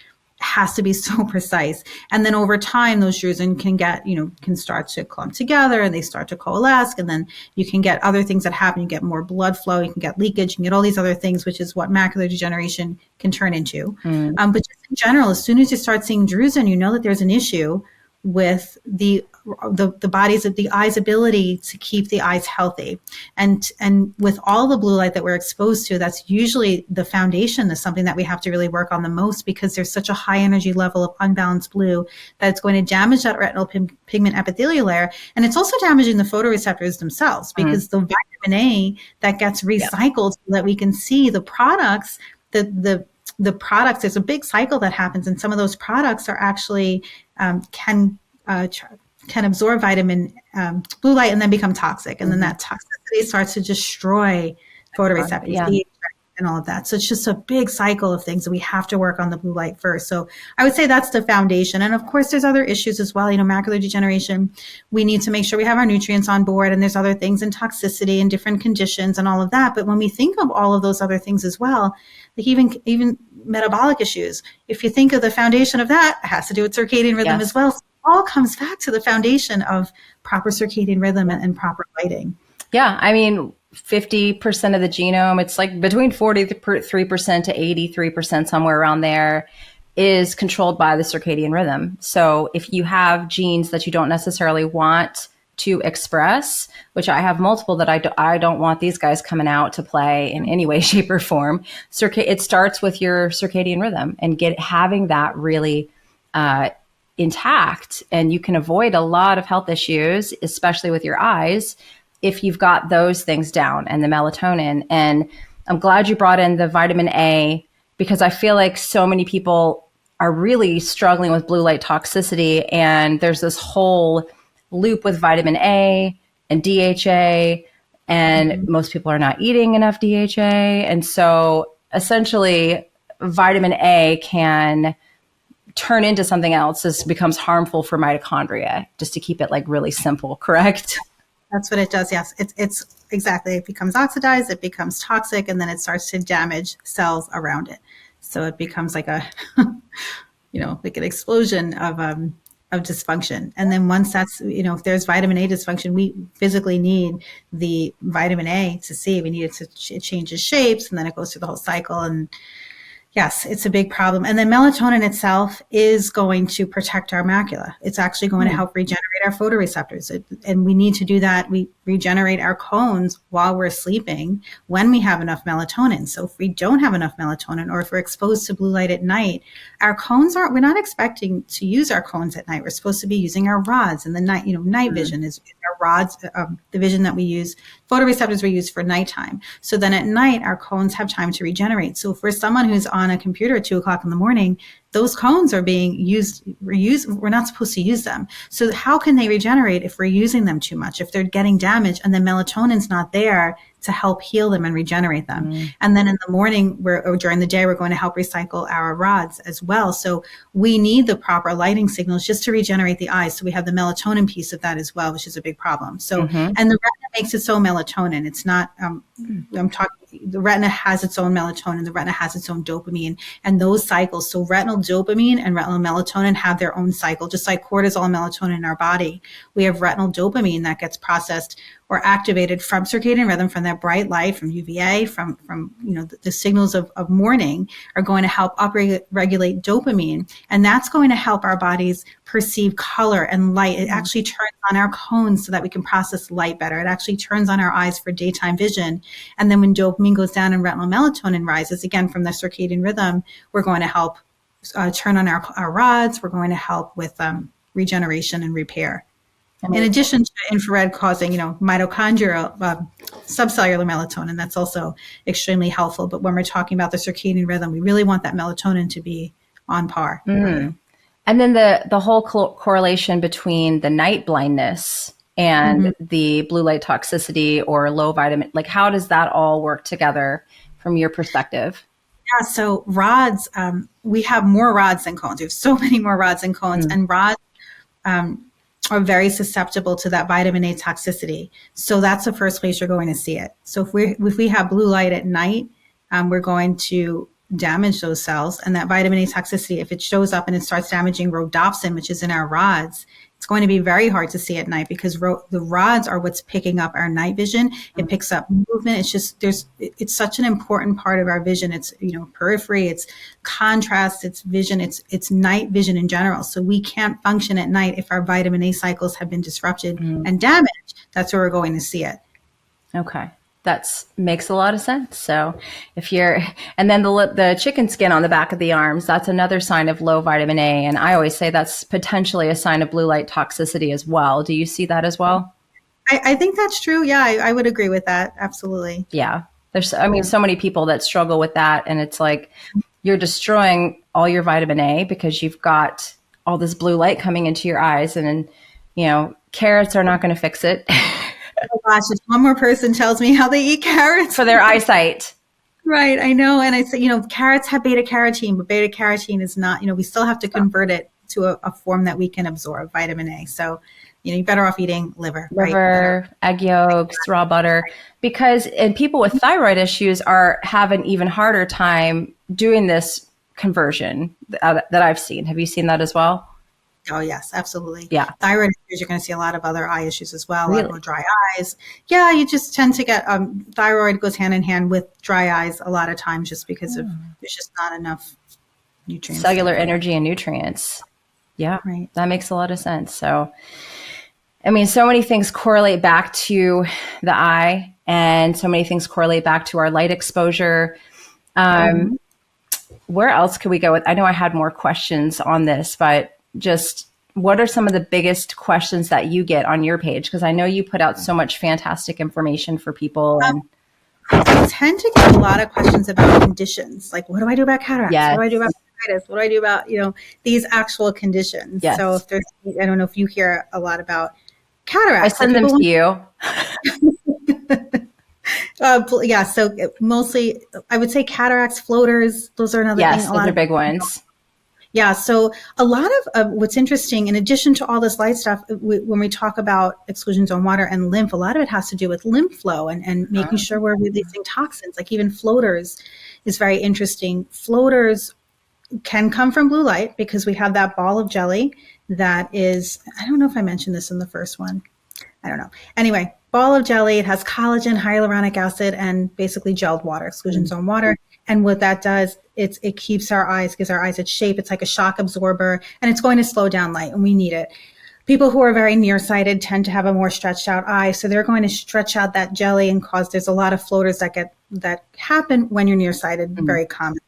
so precise. And then over time, those Drusen can start to clump together and they start to coalesce. And then you can get other things that happen. You get more blood flow, you can get leakage, you can get all these other things, which is what macular degeneration can turn into. But just in general, as soon as you start seeing Drusen, you know that there's an issue with the eye's ability to keep the eyes healthy. And with all the blue light that we're exposed to, that's usually the foundation, is something that we have to really work on the most, because there's such a high energy level of unbalanced blue that it's going to damage that retinal pigment epithelial layer. And it's also damaging the photoreceptors themselves, because the vitamin A that gets recycled so that we can see the products, the products, there's a big cycle that happens, and some of those products are actually can absorb vitamin blue light and then become toxic, and then that toxicity starts to destroy photoreceptors and all of that. So it's just a big cycle of things that we have to work on the blue light first. So I would say that's the foundation. And of course, there's other issues as well. Macular degeneration, we need to make sure we have our nutrients on board, and there's other things in toxicity and different conditions and all of that. But when we think of all of those other things as well, like even metabolic issues, if you think of the foundation of that, it has to do with circadian rhythm as well. So it all comes back to the foundation of proper circadian rhythm and proper lighting. Yeah. I mean, 50% of the genome, it's like between 43% to 83%, somewhere around there, is controlled by the circadian rhythm. So if you have genes that you don't necessarily want to express, which I have multiple that I don't want these guys coming out to play in any way, shape, or form. It starts with your circadian rhythm and having that really intact, and you can avoid a lot of health issues, especially with your eyes, if you've got those things down, and the melatonin. And I'm glad you brought in the vitamin A, because I feel like so many people are really struggling with blue light toxicity, and there's this whole loop with vitamin A and DHA, and most people are not eating enough DHA. And so essentially vitamin A can turn into something else. This becomes harmful for mitochondria, just to keep it like really simple, correct? That's what it does. Yes, it's exactly. It becomes oxidized, it becomes toxic, and then it starts to damage cells around it. So it becomes like a, like an explosion of dysfunction. And then once that's, if there's vitamin A dysfunction, we physically need the vitamin A to see. We need it to change its shapes, and then it goes through the whole cycle. And yes, it's a big problem. And then melatonin itself is going to protect our macula. It's actually going to help regenerate our photoreceptors. And we need to do that. We regenerate our cones while we're sleeping when we have enough melatonin. So if we don't have enough melatonin, or if we're exposed to blue light at night, our cones we're not expecting to use our cones at night. We're supposed to be using our rods in the night. Night vision is our rods, the vision that we use, photoreceptors we use for nighttime. So then at night, our cones have time to regenerate. So for someone who's on a computer at 2:00 in the morning, those cones are being reused. We're not supposed to use them. So how can they regenerate if we're using them too much, if they're getting damaged and the melatonin's not there to help heal them and regenerate them? And then in the morning, or during the day, we're going to help recycle our rods as well. So we need the proper lighting signals just to regenerate the eyes. So we have the melatonin piece of that as well, which is a big problem. So, and the retina makes its own melatonin. It's not, the retina has its own melatonin, the retina has its own dopamine, and those cycles. So retinal dopamine and retinal melatonin have their own cycle, just like cortisol and melatonin in our body. We have retinal dopamine that gets processed or activated from circadian rhythm, from that bright light, from UVA, from the signals of morning, are going to help upregulate dopamine, and that's going to help our bodies perceive color and light. It actually turns on our cones so that we can process light better. It actually turns on our eyes for daytime vision. And then when dopamine goes down and retinal melatonin rises, again, from the circadian rhythm, we're going to help turn on our rods. We're going to help with regeneration and repair. In addition to infrared causing, mitochondrial, subcellular melatonin, that's also extremely helpful. But when we're talking about the circadian rhythm, we really want that melatonin to be on par. And then the whole correlation between the night blindness and the blue light toxicity or low vitamin, like how does that all work together from your perspective? Yeah, so rods, we have more rods than cones. There's so many more rods than cones, and rods are very susceptible to that vitamin A toxicity. So that's the first place you're going to see it. So if we have blue light at night, we're going to damage those cells. And that vitamin A toxicity, if it shows up and it starts damaging rhodopsin, which is in our rods, it's going to be very hard to see at night because the rods are what's picking up our night vision. It picks up movement. It's just, it's such an important part of our vision. It's, periphery, it's contrast, it's vision, it's night vision in general. So we can't function at night if our vitamin A cycles have been disrupted and damaged. That's where we're going to see it. Okay. That makes a lot of sense. So and then the chicken skin on the back of the arms, that's another sign of low vitamin A. And I always say that's potentially a sign of blue light toxicity as well. Do you see that as well? I think that's true. Yeah, I would agree with that. Absolutely. Yeah. There's, so many people that struggle with that. And it's like, you're destroying all your vitamin A because you've got all this blue light coming into your eyes, and carrots are not going to fix it. Oh gosh, if one more person tells me how they eat carrots for their eyesight. Right, I know. And I say, carrots have beta carotene, but beta carotene is not, we still have to convert it to a form that we can absorb vitamin A. So, you're better off eating liver, right? Egg yolks, raw butter, and people with thyroid issues have an even harder time doing this conversion that I've seen. Have you seen that as well? Oh, yes, absolutely. Yeah. Thyroid issues, you're going to see a lot of other eye issues as well, really? A lot more dry eyes. Yeah, you just tend to get, thyroid goes hand in hand with dry eyes a lot of times just because there's just not enough nutrients. Cellular energy and nutrients. Yeah, right. That makes a lot of sense. So, so many things correlate back to the eye, and so many things correlate back to our light exposure. Where else could we go with? I know I had more questions on this, but just what are some of the biggest questions that you get on your page? Because I know you put out so much fantastic information for people. I tend to get a lot of questions about conditions. Like, what do I do about cataracts? Yes. What do I do about arthritis? What do I do about, these actual conditions? Yes. So I don't know if you hear a lot about cataracts. I send them to you. Yeah. So mostly I would say cataracts, floaters, those are another thing. Yes, those are big ones. Yeah. So a lot of what's interesting, in addition to all this light stuff, when we talk about exclusion zone water and lymph, a lot of it has to do with lymph flow and making sure we're releasing toxins. Like even floaters is very interesting. Floaters can come from blue light because we have that ball of jelly that is, I don't know if I mentioned this in the first one. I don't know. Anyway, ball of jelly, it has collagen, hyaluronic acid, and basically gelled water, exclusion zone water. And what that does, it keeps our eyes, gives our eyes its shape. It's like a shock absorber, and it's going to slow down light, and we need it. People who are very nearsighted tend to have a more stretched out eye, so they're going to stretch out that jelly and there's a lot of floaters that happen when you're nearsighted, very common.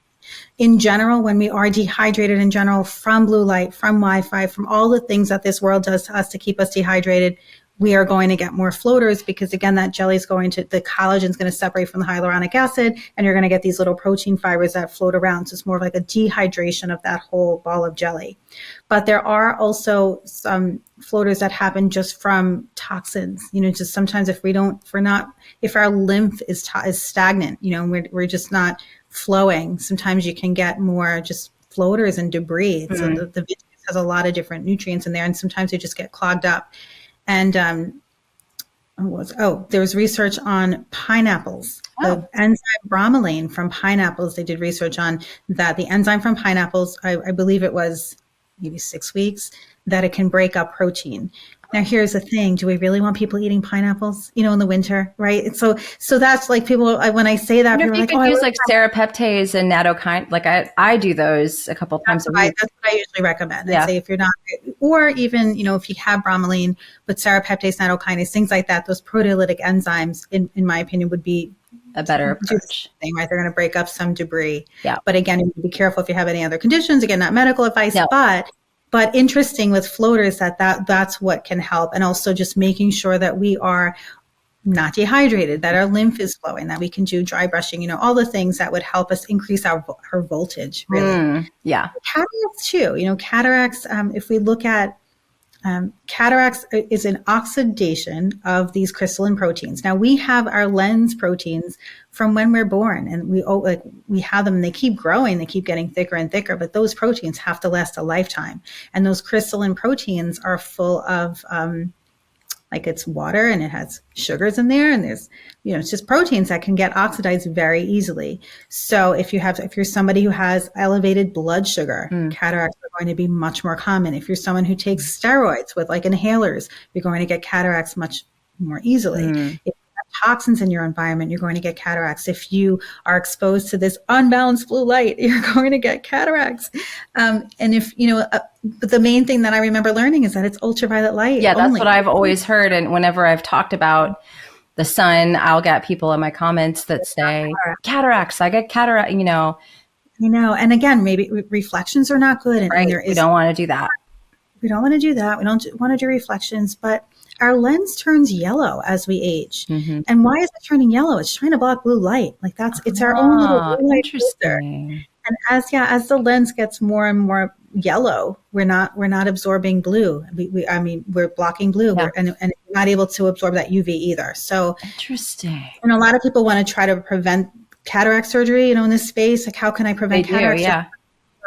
In general, when we are dehydrated in general from blue light, from Wi-Fi, from all the things that this world does to us to keep us dehydrated, we are going to get more floaters because, again, that jelly is the collagen is going to separate from the hyaluronic acid, and you're going to get these little protein fibers that float around. So it's more of like a dehydration of that whole ball of jelly. But there are also some floaters that happen just from toxins. Just sometimes if our lymph is stagnant, we're just not flowing. Sometimes you can get more just floaters and debris. So the vitamin has a lot of different nutrients in there, and sometimes they just get clogged up. And there was research on pineapples. The enzyme bromelain from pineapples. They did research on that. The enzyme from pineapples, I believe it was maybe 6 weeks, that it can break up protein. Now, here's the thing. Do we really want people eating pineapples, in the winter, right? And so that's like people, when I say that, I wonder people if are you like, could oh, use like serapeptase and nattokinase. Like I do those a couple of times a week. that's what I usually recommend. Yeah. I'd say if you're not, or even, if you have bromelain, but serapeptase, nattokinase, things like that, those proteolytic enzymes, in my opinion, would be a better approach. Thing, right? They're going to break up some debris. Yeah. But again, you need to be careful if you have any other conditions. Again, not medical advice, No. but interesting with floaters that's what can help. And also just making sure that we are not dehydrated, that our lymph is flowing, that we can do dry brushing, all the things that would help us increase our voltage, really. Yeah. Cataracts too, cataracts, if we look at cataracts is an oxidation of these crystalline proteins. Now we have our lens proteins from when we're born, and we have them, and they keep growing, they keep getting thicker and thicker, but those proteins have to last a lifetime. And those crystalline proteins are full of like it's water, and it has sugars in there, and there's it's just proteins that can get oxidized very easily. So if you're somebody who has elevated blood sugar, cataracts are going to be much more common. If you're someone who takes steroids with like inhalers, you're going to get cataracts much more easily. If you have toxins in your environment, you're going to get cataracts. If you are exposed to this unbalanced blue light, you're going to get cataracts. And if but the main thing that I remember learning is that it's ultraviolet light. Yeah, that's only. what I've always heard. And whenever I've talked about the sun, I'll get people in my comments that say, cataracts, I get cataract, And again, maybe reflections are not good. And, right. We don't want to do that. We don't want to do that. We don't want to do reflections, but our lens turns yellow as we age. And why is it turning yellow? It's trying to block blue light. Like it's our own little blue light filter. And as the lens gets more and more yellow, we're not absorbing blue. We're blocking blue, and we're not able to absorb that UV either. So interesting. And a lot of people want to try to prevent cataract surgery, in this space. Like, how can I prevent cataract surgery?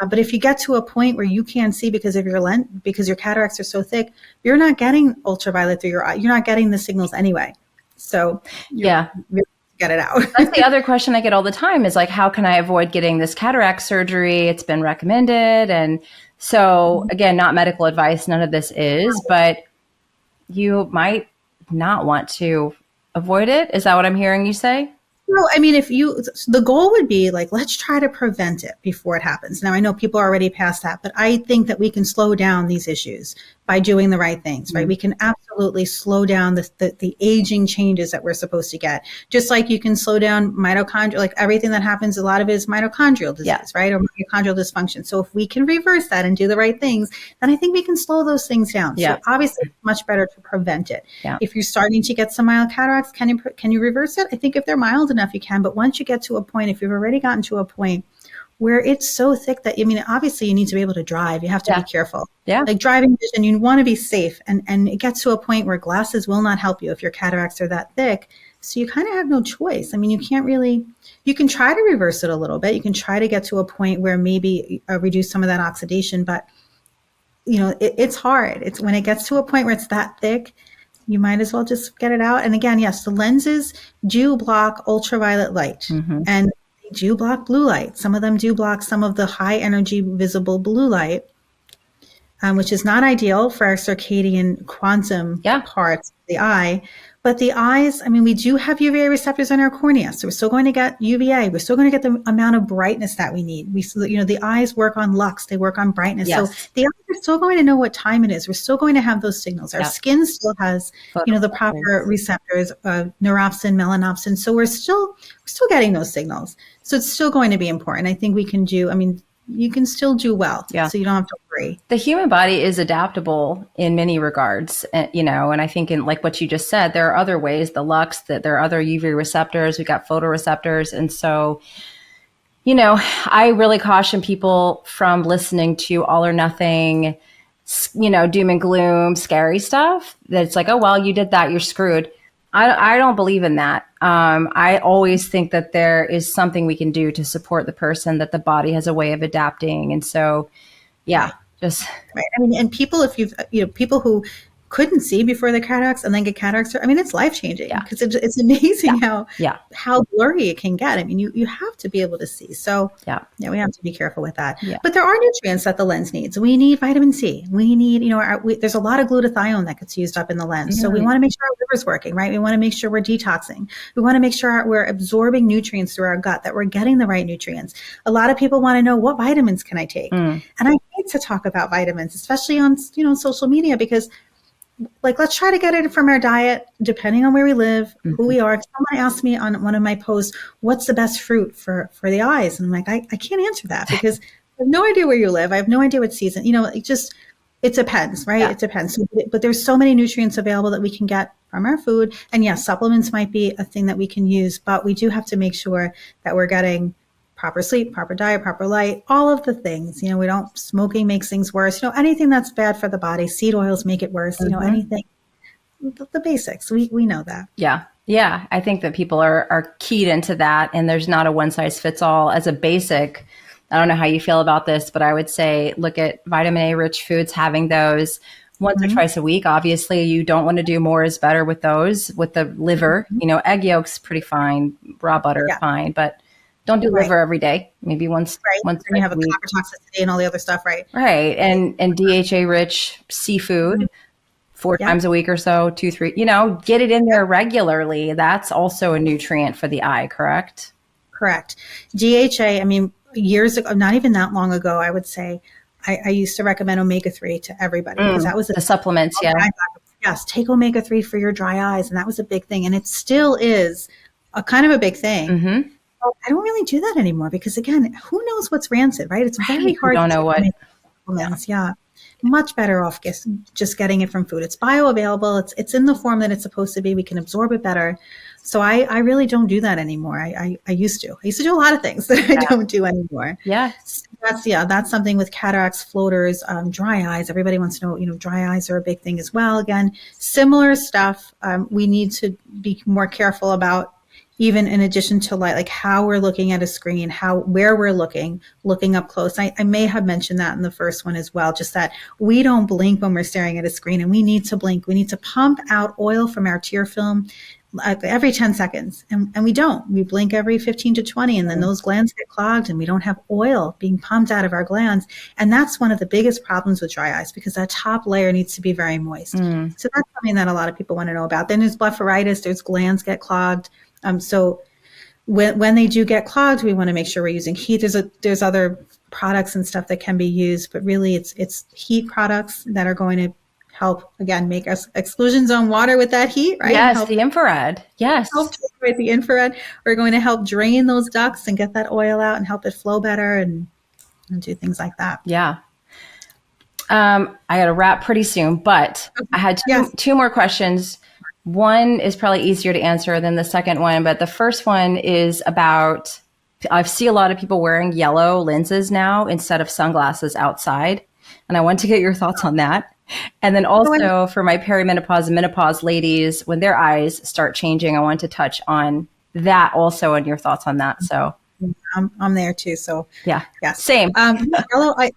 But if you get to a point where you can't see because of your lens, because your cataracts are so thick, you're not getting ultraviolet through your eye. You're not getting the signals anyway. So really get it out. That's the other question I get all the time is like, how can I avoid getting this cataract surgery? It's been recommended. And so again, not medical advice, none of this is, but you might not want to avoid it. Is that what I'm hearing you say? No, the goal would be like, let's try to prevent it before it happens. Now, I know people are already past that, but I think that we can slow down these issues by doing the right things, right? We can absolutely slow down the aging changes that we're supposed to get. Just like you can slow down mitochondrial, like everything that happens, a lot of it is mitochondrial disease, right? Or mitochondrial dysfunction. So if we can reverse that and do the right things, then I think we can slow those things down. So obviously it's much better to prevent it. If you're starting to get some mild cataracts, can you reverse it? I think if they're mild enough, you can. But once you get to a point, if you've already gotten to a point where it's so thick that, obviously you need to be able to drive. You have to be careful. Like driving vision, you want to be safe. And it gets to a point where glasses will not help you if your cataracts are that thick. So you kind of have no choice. You can't really, you can try to reverse it a little bit. You can try to get to a point where maybe reduce some of that oxidation, but it's hard. It's when it gets to a point where it's that thick, you might as well just get it out. And again, yes, the lenses do block ultraviolet light and they do block blue light. Some of them do block some of the high energy visible blue light, which is not ideal for our circadian quantum parts of the eye. But the eyes, we do have UVA receptors in our cornea. So we're still going to get UVA. We're still going to get the amount of brightness that we need. The eyes work on lux. They work on brightness. So the eyes are still going to know what time it is. We're still going to have those signals. Our skin still has, the proper receptors, neuropsin, melanopsin. So we're still getting those signals. So it's still going to be important. I think we can do, you can still do well. So you don't have to worry. The human body is adaptable in many regards, and I think in like what you just said, there are other ways, the lux, that there are other UV receptors, we got photoreceptors. And so, I really caution people from listening to all or nothing, doom and gloom, scary stuff. That's like, oh, well, you did that, you're screwed. I don't believe in that. I always think that there is something we can do to support the person, that the body has a way of adapting. And so, just. Right. And people, if people who couldn't see before the cataracts and then get cataracts. I mean, it's life changing Yeah. because it's amazing Yeah. how blurry it can get. I mean, you have to be able to see. So Yeah. yeah, we have to be careful with that. Yeah. But there are nutrients that the lens needs. We need vitamin C. We need, there's a lot of glutathione that gets used up in the lens. So we want to make sure our liver's working, right? We want to make sure we're detoxing. We want to make sure we're absorbing nutrients through our gut, that we're getting the right nutrients. A lot of people want to know, what vitamins can I take? And I hate to talk about vitamins, especially on, social media, because like, let's try to get it from our diet, depending on where we live, who we are. If someone asked me on one of my posts, what's the best fruit for the eyes? And I'm like, I can't answer that because I have no idea where you live. I have no idea what season, it depends, right? Yeah. It depends. But there's so many nutrients available that we can get from our food. And yes, supplements might be a thing that we can use, but we do have to make sure that we're getting proper sleep, proper diet, proper light, all of the things. Smoking makes things worse. Anything that's bad for the body, seed oils make it worse. Anything, the basics. We know that. Yeah. Yeah. I think that people are keyed into that, and there's not a one size fits all as a basic. I don't know how you feel about this, but I would say, look at vitamin A rich foods, having those once or twice a week. Obviously, you don't want to do more is better with those, with the liver. Egg yolk's pretty fine, raw butter, fine, but don't do liver every day. Maybe once. Once you have a copper toxicity and all the other stuff, right? Right, and DHA rich seafood 4 times a week or so, 2, 3. Get it in there regularly. That's also a nutrient for the eye. Correct. Correct. DHA. I mean, years ago, not even that long ago, I would say, I used to recommend omega-3 to everybody because that was the supplements. Yeah. Yes, take omega-3 for your dry eyes, and that was a big thing, and it still is a kind of a big thing. I don't really do that anymore because, again, who knows what's rancid, right? It's very hard. Don't know what. Supplements. Yeah. Much better off just getting it from food. It's bioavailable. It's in the form that it's supposed to be. We can absorb it better. So I really don't do that anymore. I used to. I used to do a lot of things that I don't do anymore. Yeah. That's something with cataracts, floaters, dry eyes. Everybody wants to know, dry eyes are a big thing as well. Again, similar stuff. We need to be more careful about, even in addition to like how we're looking at a screen, where we're looking up close. I may have mentioned that in the first one as well, just that we don't blink when we're staring at a screen, and we need to blink. We need to pump out oil from our tear film every 10 seconds. And we don't. We blink every 15 to 20, and then those glands get clogged and we don't have oil being pumped out of our glands. And that's one of the biggest problems with dry eyes, because that top layer needs to be very moist. So that's something that a lot of people want to know about. Then there's blepharitis, there's glands get clogged. So when they do get clogged, we want to make sure we're using heat. There's other products and stuff that can be used, but really it's heat products that are going to help, again, make us exclusion zone water with that heat, right? Yes, the infrared. Yes. Help with the infrared. We're going to help drain those ducts and get that oil out and help it flow better and do things like that. Yeah. I got to wrap pretty soon, but I had two more questions. One is probably easier to answer than the second one, but the first one is about, I see a lot of people wearing yellow lenses now instead of sunglasses outside. And I want to get your thoughts on that. And then also for my perimenopause and menopause ladies, when their eyes start changing, I want to touch on that also and your thoughts on that. So I'm there too. So yeah. Same. Yellow. I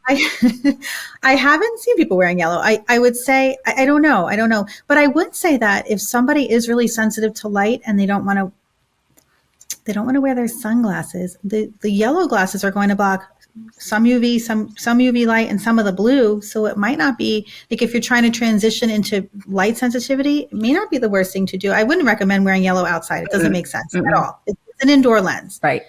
I haven't seen people wearing yellow. I would say, I don't know. But I would say that if somebody is really sensitive to light and they don't want to wear their sunglasses, the yellow glasses are going to block some UV, some UV light, and some of the blue. So it might not be, like, if you're trying to transition into light sensitivity, it may not be the worst thing to do. I wouldn't recommend wearing yellow outside. It doesn't make sense at all. It's an indoor lens. Right.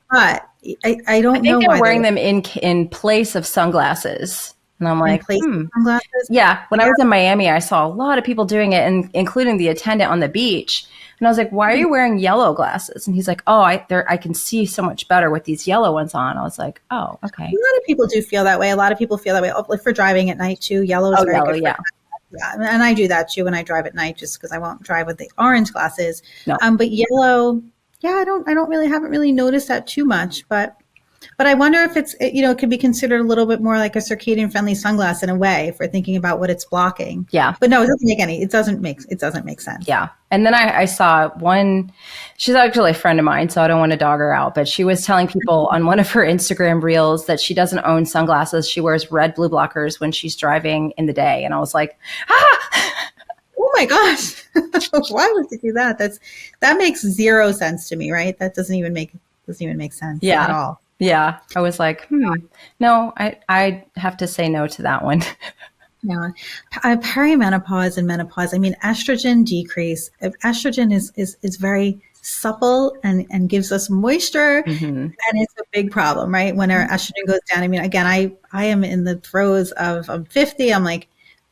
But I don't know why they're wearing them in place of sunglasses. And I'm like, sunglasses? Yeah. When I was in Miami, I saw a lot of people doing it, and including the attendant on the beach. And I was like, why are you wearing yellow glasses? And he's like, oh, I can see so much better with these yellow ones on. I was like, oh, okay. A lot of people do feel that way. A lot of people feel that way. Like for driving at night too, yellow is very good. Yeah. And I do that too when I drive at night, just because I won't drive with the orange glasses. No. But yellow, haven't really noticed that too much, but I wonder if it's, it could be considered a little bit more like a circadian friendly sunglass in a way, if we're thinking about what it's blocking. Yeah. But no, it doesn't make sense. Yeah. And then I saw one, she's actually a friend of mine, so I don't want to dog her out, but she was telling people on one of her Instagram reels that she doesn't own sunglasses. She wears red blue blockers when she's driving in the day. And I was like, my gosh, why would you do that? That makes zero sense to me, right? That doesn't even make sense at Yeah. all. Yeah. I was like, no, I have to say no to that one. Yeah. Perimenopause and menopause. I mean, estrogen decrease. Estrogen is very supple and gives us moisture, Hmm. and it's a big problem, right? When our estrogen goes down. I mean, again, I am in the throes of I'm 50. I'm like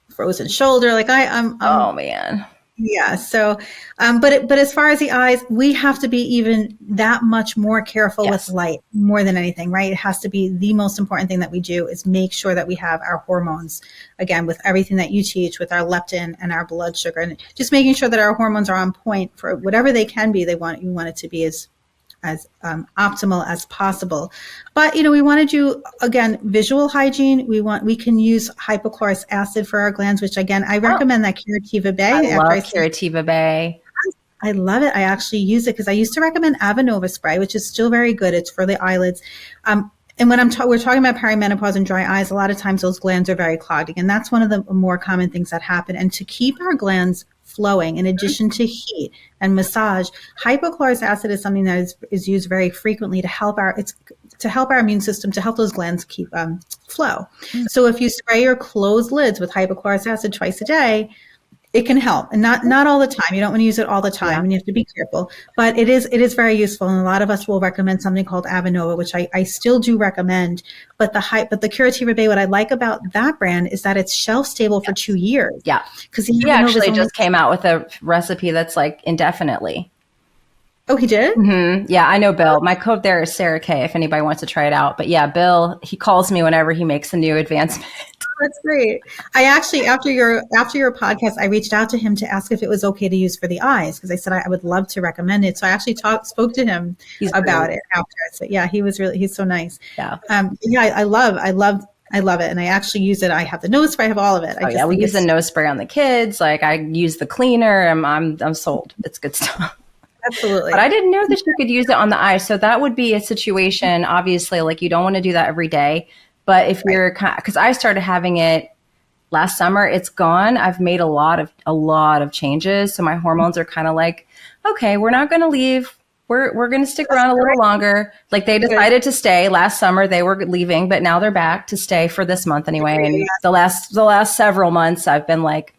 frozen shoulder. Like I'm Oh man. yeah. So, but as far as the eyes, we have to be even that much more careful with Yes. light more than anything, right? It has to be the most important thing that we do is make sure that we have our hormones, again, with everything that you teach, with our leptin and our blood sugar, and just making sure that our hormones are on point for whatever they can be. You want it to be as optimal as possible. But we want to do, again, visual hygiene. We can use hypochlorous acid for our glands, which again I Oh, recommend that Curativa I Bay after I love see. Curativa Bay. I love it. I actually use it because I used to recommend Avenova spray, which is still very good. It's for the eyelids. And when we're talking about perimenopause and dry eyes, a lot of times those glands are very clogged. And that's one of the more common things that happen. And to keep our glands flowing, in addition to heat and massage, hypochlorous acid is something that is used very frequently to help our immune system, to help those glands keep flow. Mm. So if you spray your closed lids with hypochlorous acid twice a day, it can help, and not all the time. You don't want to use it all the time, Yeah. and you have to be careful. But it is very useful, and a lot of us will recommend something called Avenova, which I still do recommend. But the Curativa Bay, what I like about that brand is that it's shelf stable for 2 years. Yeah. Because He actually just came out with a recipe that's like indefinitely. Oh, he did? Yeah, I know Bill. My code there is Sarah K if anybody wants to try it out. But yeah, Bill, he calls me whenever he makes a new advancement. That's great. I actually, after your podcast, I reached out to him to ask if it was okay to use for the eyes, because I said I would love to recommend it. So I actually spoke to him He's about great. it after. So yeah, he's so nice. Yeah. Yeah, I love it, and I actually use it. I have the nose spray, I have all of it. I Oh just yeah, we think use the it's nose spray on the kids. Like I use the cleaner. I'm sold. It's good stuff. absolutely. But I didn't know that you could use it on the eyes. So that would be a situation, obviously, like you don't want to do that every day. But if you're, because I started having it last summer, it's gone. I've made a lot of changes. So my hormones are kind of like, okay, we're not going to leave. We're going to stick around a little longer. Like they decided to stay last summer. They were leaving, but now they're back to stay for this month anyway. And the last several months, I've been like,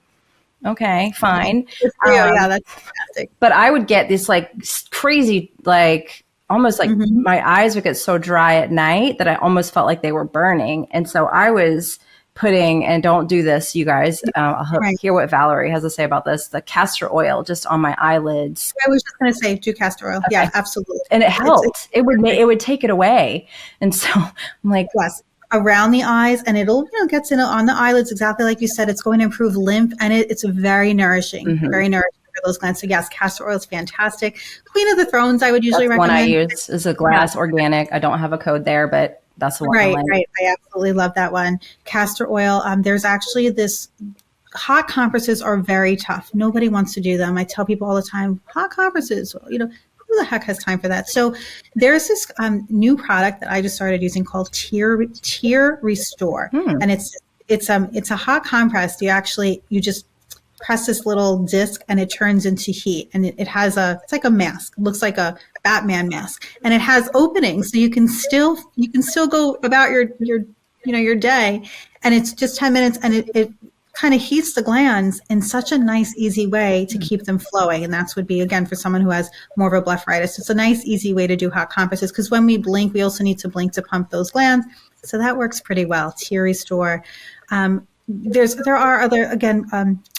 okay, fine. Yeah, that's fantastic. But I would get this like crazy, like almost like Mhm. my eyes would get so dry at night that I almost felt like they were burning. And so I was putting, and don't do this, you guys, I'll Right. hear what Valerie has to say about this, the castor oil just on my eyelids. I was just going to say, do castor oil. Yeah, absolutely. And it It's helped. It would take it away. And so I'm like, yes, around the eyes, and it'll gets in on the eyelids, exactly like you said. It's going to improve lymph, and it's very nourishing, very nourishing for those glands. So yes, castor oil is fantastic. Queen of the Thrones, I would usually that's one I recommend. use is a glass organic. I don't have a code there, but that's the one I Right, like. right. I absolutely love that one. Castor oil. There's actually this. Hot compresses are very tough. Nobody wants to do them. I tell people all the time, hot compresses. Well, who the heck has time for that? So there's this new product that I just started using called Tear Restore, and it's a hot compress. You just press this little disc and it turns into heat, and it has it's like a mask. It looks like a Batman mask, and it has openings, so you can still go about your day, and it's just 10 minutes, and it kind of heats the glands in such a nice, easy way to keep them flowing. And that's would be, again, for someone who has more of a blepharitis. It's a nice, easy way to do hot compresses, because when we blink, we also need to blink to pump those glands. So that works pretty well. Tear Restore. There are other, again,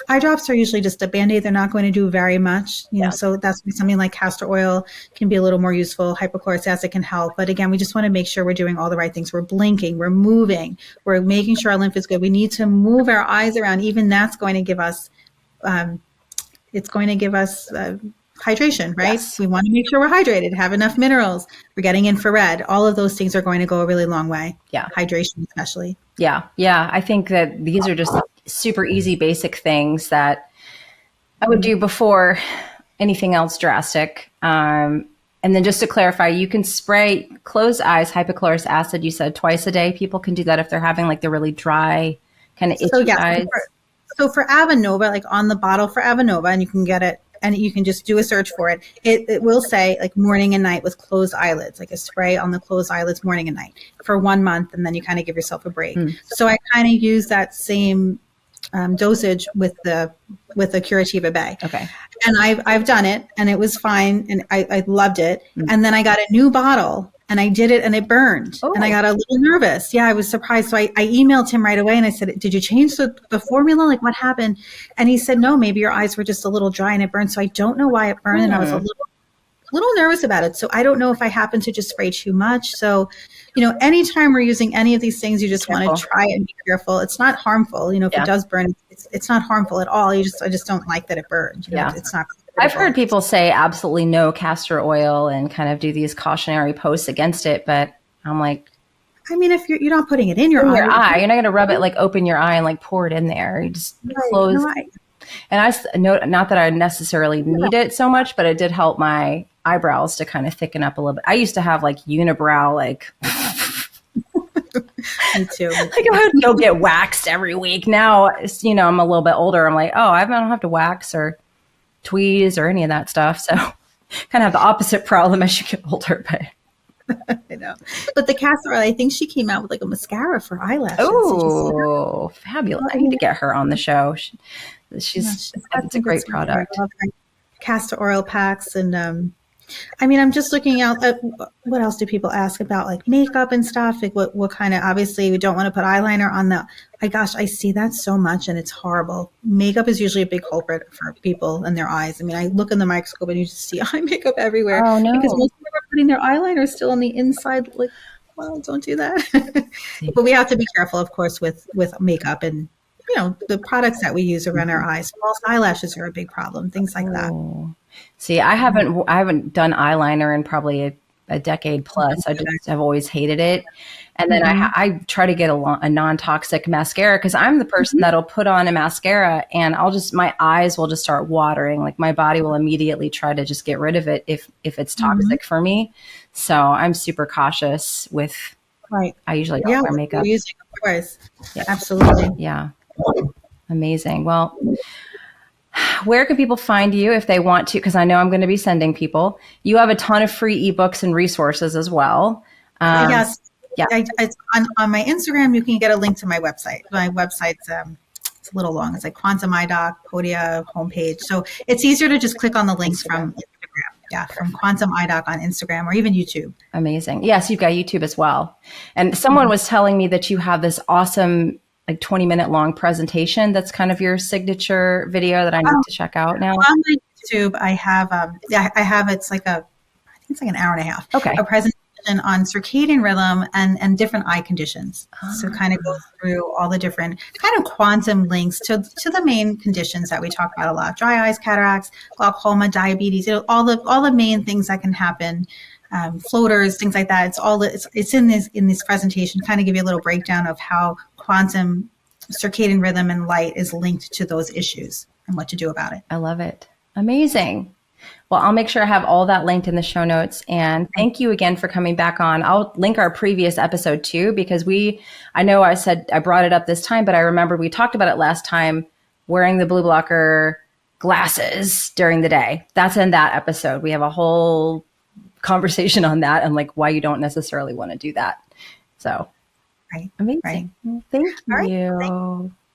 eye drops are usually just a Band-Aid. They're not going to do very much, so that's something like castor oil can be a little more useful. Hypochlorous acid can help. But again, we just want to make sure we're doing all the right things. We're blinking, we're moving, we're making sure our lymph is good. We need to move our eyes around. Even that's going to give us, hydration, right? Yes. We want to make sure we're hydrated, have enough minerals. We're getting infrared. All of those things are going to go a really long way. Yeah. Hydration, especially. Yeah. I think that these are just super easy, basic things that I would do before anything else drastic. And then just to clarify, you can spray closed eyes, hypochlorous acid, you said twice a day. People can do that if they're having like the really dry kind of itchy eyes. So for Avanova, like on the bottle for Avanova, and you can get it, and you can just do a search for it. It will say like morning and night with closed eyelids, like a spray on the closed eyelids morning and night for 1 month, and then you kind of give yourself a break. So I kind of use that same dosage with the Curativa Bay. Okay. And I've done it, and it was fine, and I loved it. And then I got a new bottle, and I did it, and it burned, and I got a little nervous. Yeah, I was surprised. So I emailed him right away, and I said, "Did you change the formula? Like, what happened?" And he said, "No, maybe your eyes were just a little dry, and it burned." So I don't know why it burned, and I was a little nervous about it. So I don't know if I happened to just spray too much. So, anytime we're using any of these things, you just want to try it and be careful. It's not harmful. If it does burn, it's not harmful at all. I just don't like that it burns. It's not. I've heard people say absolutely no castor oil and kind of do these cautionary posts against it, but I'm like, I mean, if you're not putting it in your eye, you're not going to rub it, like open your eye and like pour it in there. You just close. And I know, not that I necessarily need it so much, but it did help my eyebrows to kind of thicken up a little bit. I used to have like unibrow, like me too. Like I would go get waxed every week. Now, I'm a little bit older. I'm like, oh, I don't have to wax or tweeze or any of that stuff. So kind of have the opposite problem as you get older, but I know. But the castor oil, I think she came out with like a mascara for eyelashes. Oh, fabulous. I need to get her on the show. It's a great product. Castor oil packs. And I mean, I'm just looking out at what else do people ask about, like makeup and stuff? Like what kind of, obviously we don't want to put eyeliner on the, I see that so much, and it's horrible. Makeup is usually a big culprit for people and their eyes. I mean, I look in the microscope and you just see eye makeup everywhere. Oh, no. Because most people are putting their eyeliner still on the inside. Like, well, don't do that. But we have to be careful, of course, with makeup and, the products that we use around our eyes. False eyelashes are a big problem, things like that. See, I haven't done eyeliner in probably a decade plus. I just have always hated it. And then I try to get a non-toxic mascara, because I'm the person that'll put on a mascara and my eyes will just start watering. Like my body will immediately try to just get rid of it if it's toxic for me. So I'm super cautious with, I usually don't wear makeup. Of course. Yeah. Absolutely. Yeah. Amazing. Well, where can people find you if they want to? Because I know I'm going to be sending people. You have a ton of free ebooks and resources as well. Yes. Yeah. It's on my Instagram, you can get a link to my website. My website's it's a little long. It's like Quantum Eye Doc, Podia homepage. So it's easier to just click on the links from Instagram. Yeah, from Quantum Eye Doc on Instagram or even YouTube. Amazing. Yes, you've got YouTube as well. And someone was telling me that you have this awesome, like 20-minute long presentation that's kind of your signature video that I need to check out now. On my YouTube, I have it's like an hour and a half. Okay. A presentation on circadian rhythm and different eye conditions. So kind of go through all the different kind of quantum links to the main conditions that we talk about a lot: dry eyes, cataracts, glaucoma, diabetes, all the main things that can happen, floaters, things like that. It's in this presentation, kind of give you a little breakdown of how quantum circadian rhythm and light is linked to those issues and what to do about it. I love it. Amazing. Well, I'll make sure I have all that linked in the show notes. And thank you again for coming back on. I'll link our previous episode too, because I know I said I brought it up this time, but I remember we talked about it last time, wearing the blue blocker glasses during the day. That's in that episode. We have a whole conversation on that and like why you don't necessarily want to do that. So right. Amazing. Right. Thank you. All right.